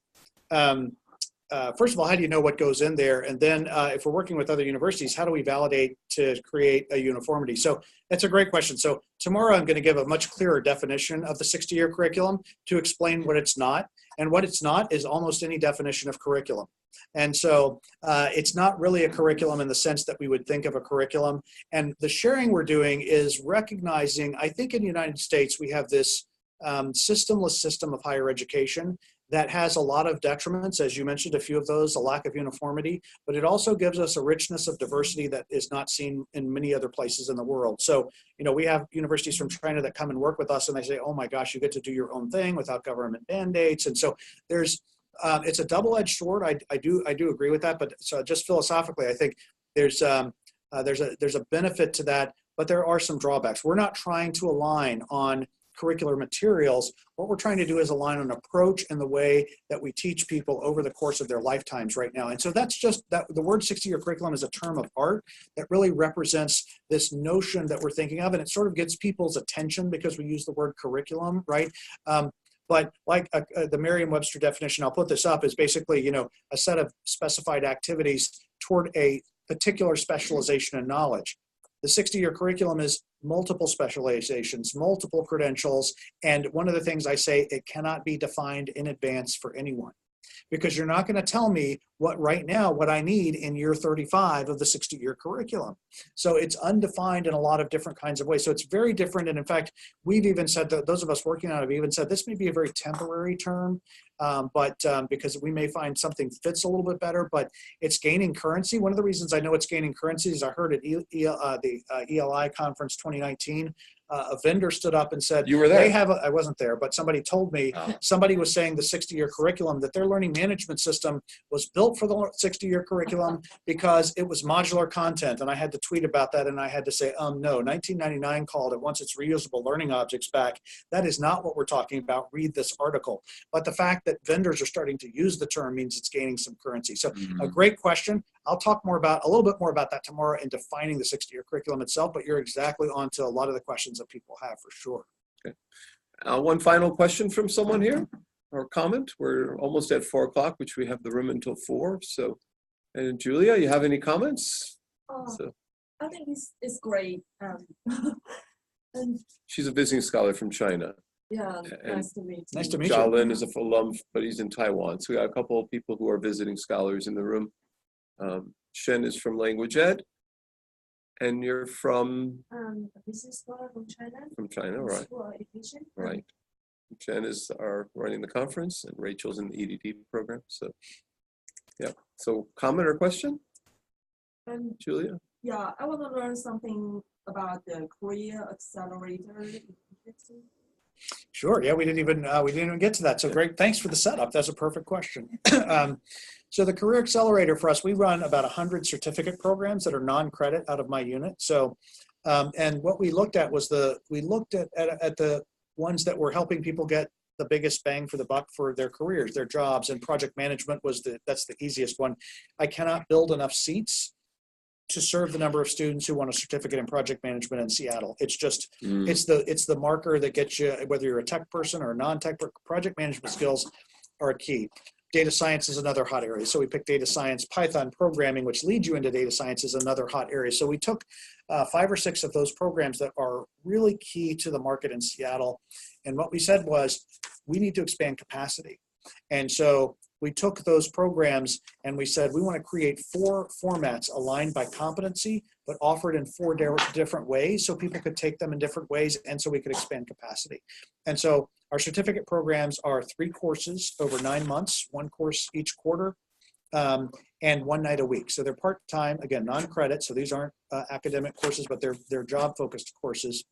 first of all, how do you know what goes in there? And then if we're working with other universities, how do we validate to create a uniformity? So that's a great question. So tomorrow I'm going to give a much clearer definition of the 60-year curriculum to explain what it's not. And what it's not is almost any definition of curriculum. And so it's not really a curriculum in the sense that we would think of a curriculum. And the sharing we're doing is recognizing, I think in the United States, we have this systemless system of higher education that has a lot of detriments, as you mentioned, a few of those, a lack of uniformity, but it also gives us a richness of diversity that is not seen in many other places in the world. So, you know, we have universities from China that come and work with us and they say, oh my gosh, you get to do your own thing without government mandates. And so there's It's a double-edged sword. I do agree with that, but so just philosophically, I think there's a benefit to that, but there are some drawbacks. We're not trying to align on curricular materials. What we're trying to do is align on approach and the way that we teach people over the course of their lifetimes right now. And so that's just that the word 60-year curriculum is a term of art that really represents this notion that we're thinking of, and it sort of gets people's attention because we use the word curriculum, right? But like the Merriam-Webster definition, I'll put this up, is basically, a set of specified activities toward a particular specialization in knowledge. The 60-year curriculum is multiple specializations, multiple credentials, and one of the things I say, it cannot be defined in advance for anyone. Because you're not going to tell me what I need in year 35 of the 60-year curriculum. So it's undefined in a lot of different kinds of ways. So it's very different. And in fact, we've even said that those of us working on it have even said this may be a very temporary term, because we may find something fits a little bit better, but it's gaining currency. One of the reasons I know it's gaining currency is I heard at the ELI conference 2019, a vendor stood up and said, You were there. I wasn't there, but somebody told me, somebody was saying the 60-year curriculum, that their learning management system was built for the 60-year curriculum because it was modular content. And I had to tweet about that, and I had to say, no, 1999 called it once it's reusable learning objects back. That is not what we're talking about. Read this article. But the fact that vendors are starting to use the term means it's gaining some currency. So a great question. I'll talk a little bit more about that tomorrow in defining the 60-year curriculum itself, but you're exactly onto a lot of the questions that people have for sure. Okay. One final question from someone here, or comment. We're almost at 4 o'clock, which we have the room until 4. So, and Julia, you have any comments? I think it's great. And She's a visiting scholar from China. yeah, And nice to meet you. Nice to meet you. Shaolin is a alum, but he's in Taiwan. So we got a couple of people who are visiting scholars in the room. Shen is from Language Ed, and you're from A business scholar from China. right? School of Education. Right. Jen is running the conference, and Rachel's in the EDD program. So, yeah. So, comment or question, Julia? Yeah, I want to learn something about the career accelerator. Sure. Yeah, we didn't even get to that. So great. Thanks for the setup. That's a perfect question. So the Career Accelerator for us, we run about 100 certificate programs that are non-credit out of my unit. So, and what we looked at was we looked at the ones that were helping people get the biggest bang for the buck for their careers, their jobs, and project management that's the easiest one. I cannot build enough seats to serve the number of students who want a certificate in project management in Seattle. It's just, it's the marker that gets you, whether you're a tech person or a non-tech, project management skills are a key. Data science is another hot area. So we picked data science. Python programming, which leads you into data science, is another hot area. So we took 5 or 6 of those programs that are really key to the market in Seattle. And what we said was, we need to expand capacity. And so we took those programs and we said, we want to create 4 formats aligned by competency, but offered in 4 different ways so people could take them in different ways, and so we could expand capacity. And so our certificate programs are 3 courses over 9 months, 1 course each quarter, and 1 night a week. So they're part-time, again, non-credit. So these aren't academic courses, but they're job-focused courses.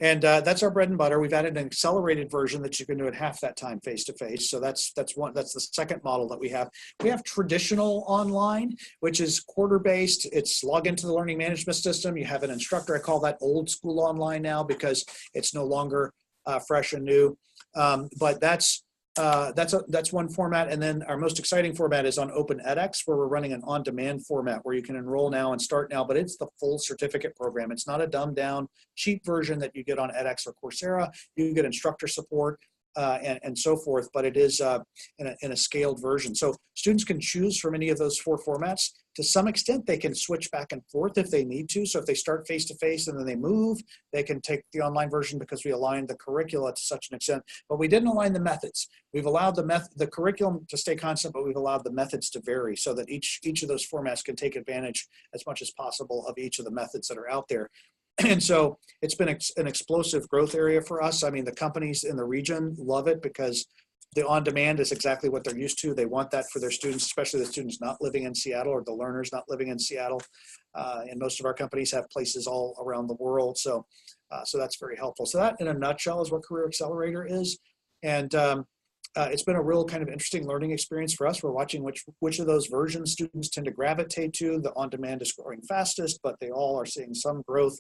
And that's our bread and butter. We've added an accelerated version that you can do at half that time face-to-face. So that's the second model that we have. We have traditional online, which is quarter-based. It's log into the learning management system. You have an instructor. I call that old school online now because it's no longer fresh and new. But that's one format. And then our most exciting format is on Open edX, where we're running an on-demand format where you can enroll now and start now, but it's the full certificate program. It's not a dumbed down, cheap version that you get on edX or Coursera. You get instructor support and so forth, but it is in a scaled version. So students can choose from any of those 4 formats. To some extent, they can switch back and forth if they need to. So if they start face-to-face and then they move, they can take the online version because we aligned the curricula to such an extent, but we didn't align the methods. We've allowed the curriculum to stay constant, but we've allowed the methods to vary so that each of those formats can take advantage as much as possible of each of the methods that are out there. And so it's been an explosive growth area for us. I mean, the companies in the region love it because the on-demand is exactly what they're used to. They want that for their students, especially the students not living in Seattle or the learners not living in Seattle. And most of our companies have places all around the world. So that's very helpful. So that in a nutshell is what Career Accelerator is. And It's been a real kind of interesting learning experience for us. We're watching which of those versions students tend to gravitate to. The on-demand is growing fastest, but they all are seeing some growth.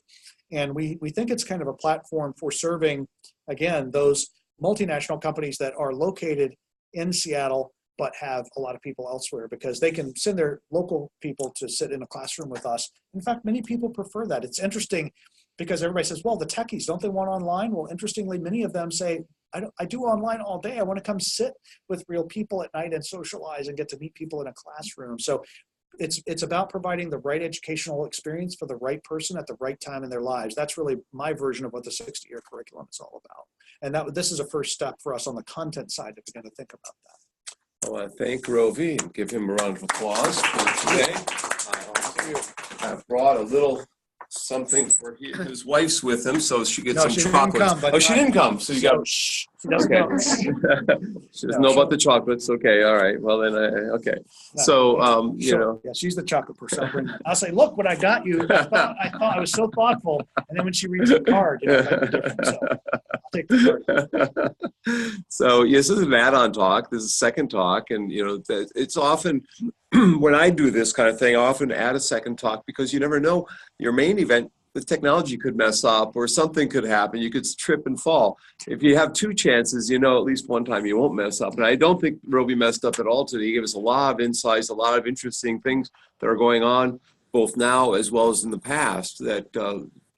And we think it's kind of a platform for serving, again, those multinational companies that are located in Seattle, but have a lot of people elsewhere, because they can send their local people to sit in a classroom with us. In fact, many people prefer that. It's interesting because everybody says, well, the techies, don't they want online? Well, interestingly, many of them say, I do online all day. I want to come sit with real people at night and socialize and get to meet people in a classroom. So it's about providing the right educational experience for the right person at the right time in their lives. That's really my version of what the 60-year curriculum is all about. And this is a first step for us on the content side to begin to think about that. I want to thank Rovy and give him a round of applause for today. I also brought a little something for his wife's with him, so she gets some chocolates. She didn't come, so you got. Shh. She doesn't Okay. know. She doesn't know about the chocolates. Okay, all right. Well then, okay. No, So you sure. know. Yeah, she's the chocolate person. I'll bring that. I'll say, look what I got you. I thought I was so thoughtful, and then when she reads the card, it might be different. So I'll take the card. So yes, this is an add-on talk. This is a second talk, and you know, it's often when I do this kind of thing, I often add a second talk because you never know your main event. The technology could mess up or something could happen. You could trip and fall. If you have two chances, you know at least one time you won't mess up. And I don't think Rovy messed up at all today. He gave us a lot of insights, a lot of interesting things that are going on, both now as well as in the past, that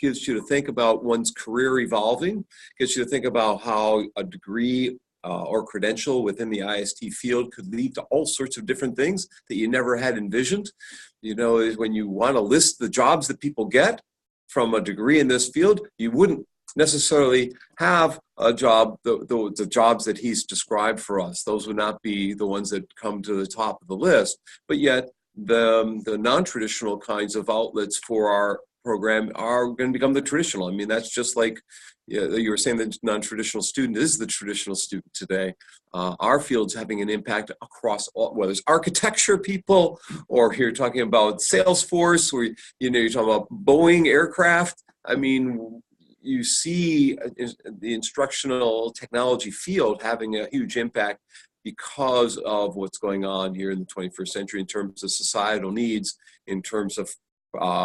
gives you to think about one's career evolving, gets you to think about how a degree or credential within the IST field could lead to all sorts of different things that you never had envisioned. You know, when you want to list the jobs that people get from a degree in this field, you wouldn't necessarily have a job, the jobs that he's described for us. Those would not be the ones that come to the top of the list. But yet the non-traditional kinds of outlets for our program are going to become the traditional. I mean, that's just like you were saying, the non-traditional student is the traditional student today. Our field's having an impact across all, whether it's architecture people, or you're talking about Salesforce, or you're talking about Boeing aircraft. I mean, you see the instructional technology field having a huge impact because of what's going on here in the 21st century in terms of societal needs, in terms of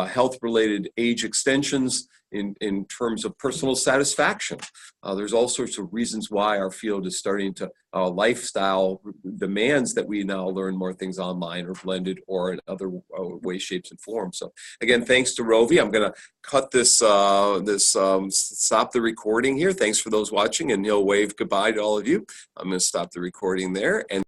health-related age extensions, in terms of personal satisfaction. There's all sorts of reasons why our field is starting to, lifestyle demands that we now learn more things online or blended or in other ways, shapes, and forms. So again, thanks to Rovy. I'm going to cut this, stop the recording here. Thanks for those watching, and he'll wave goodbye to all of you. I'm going to stop the recording there. And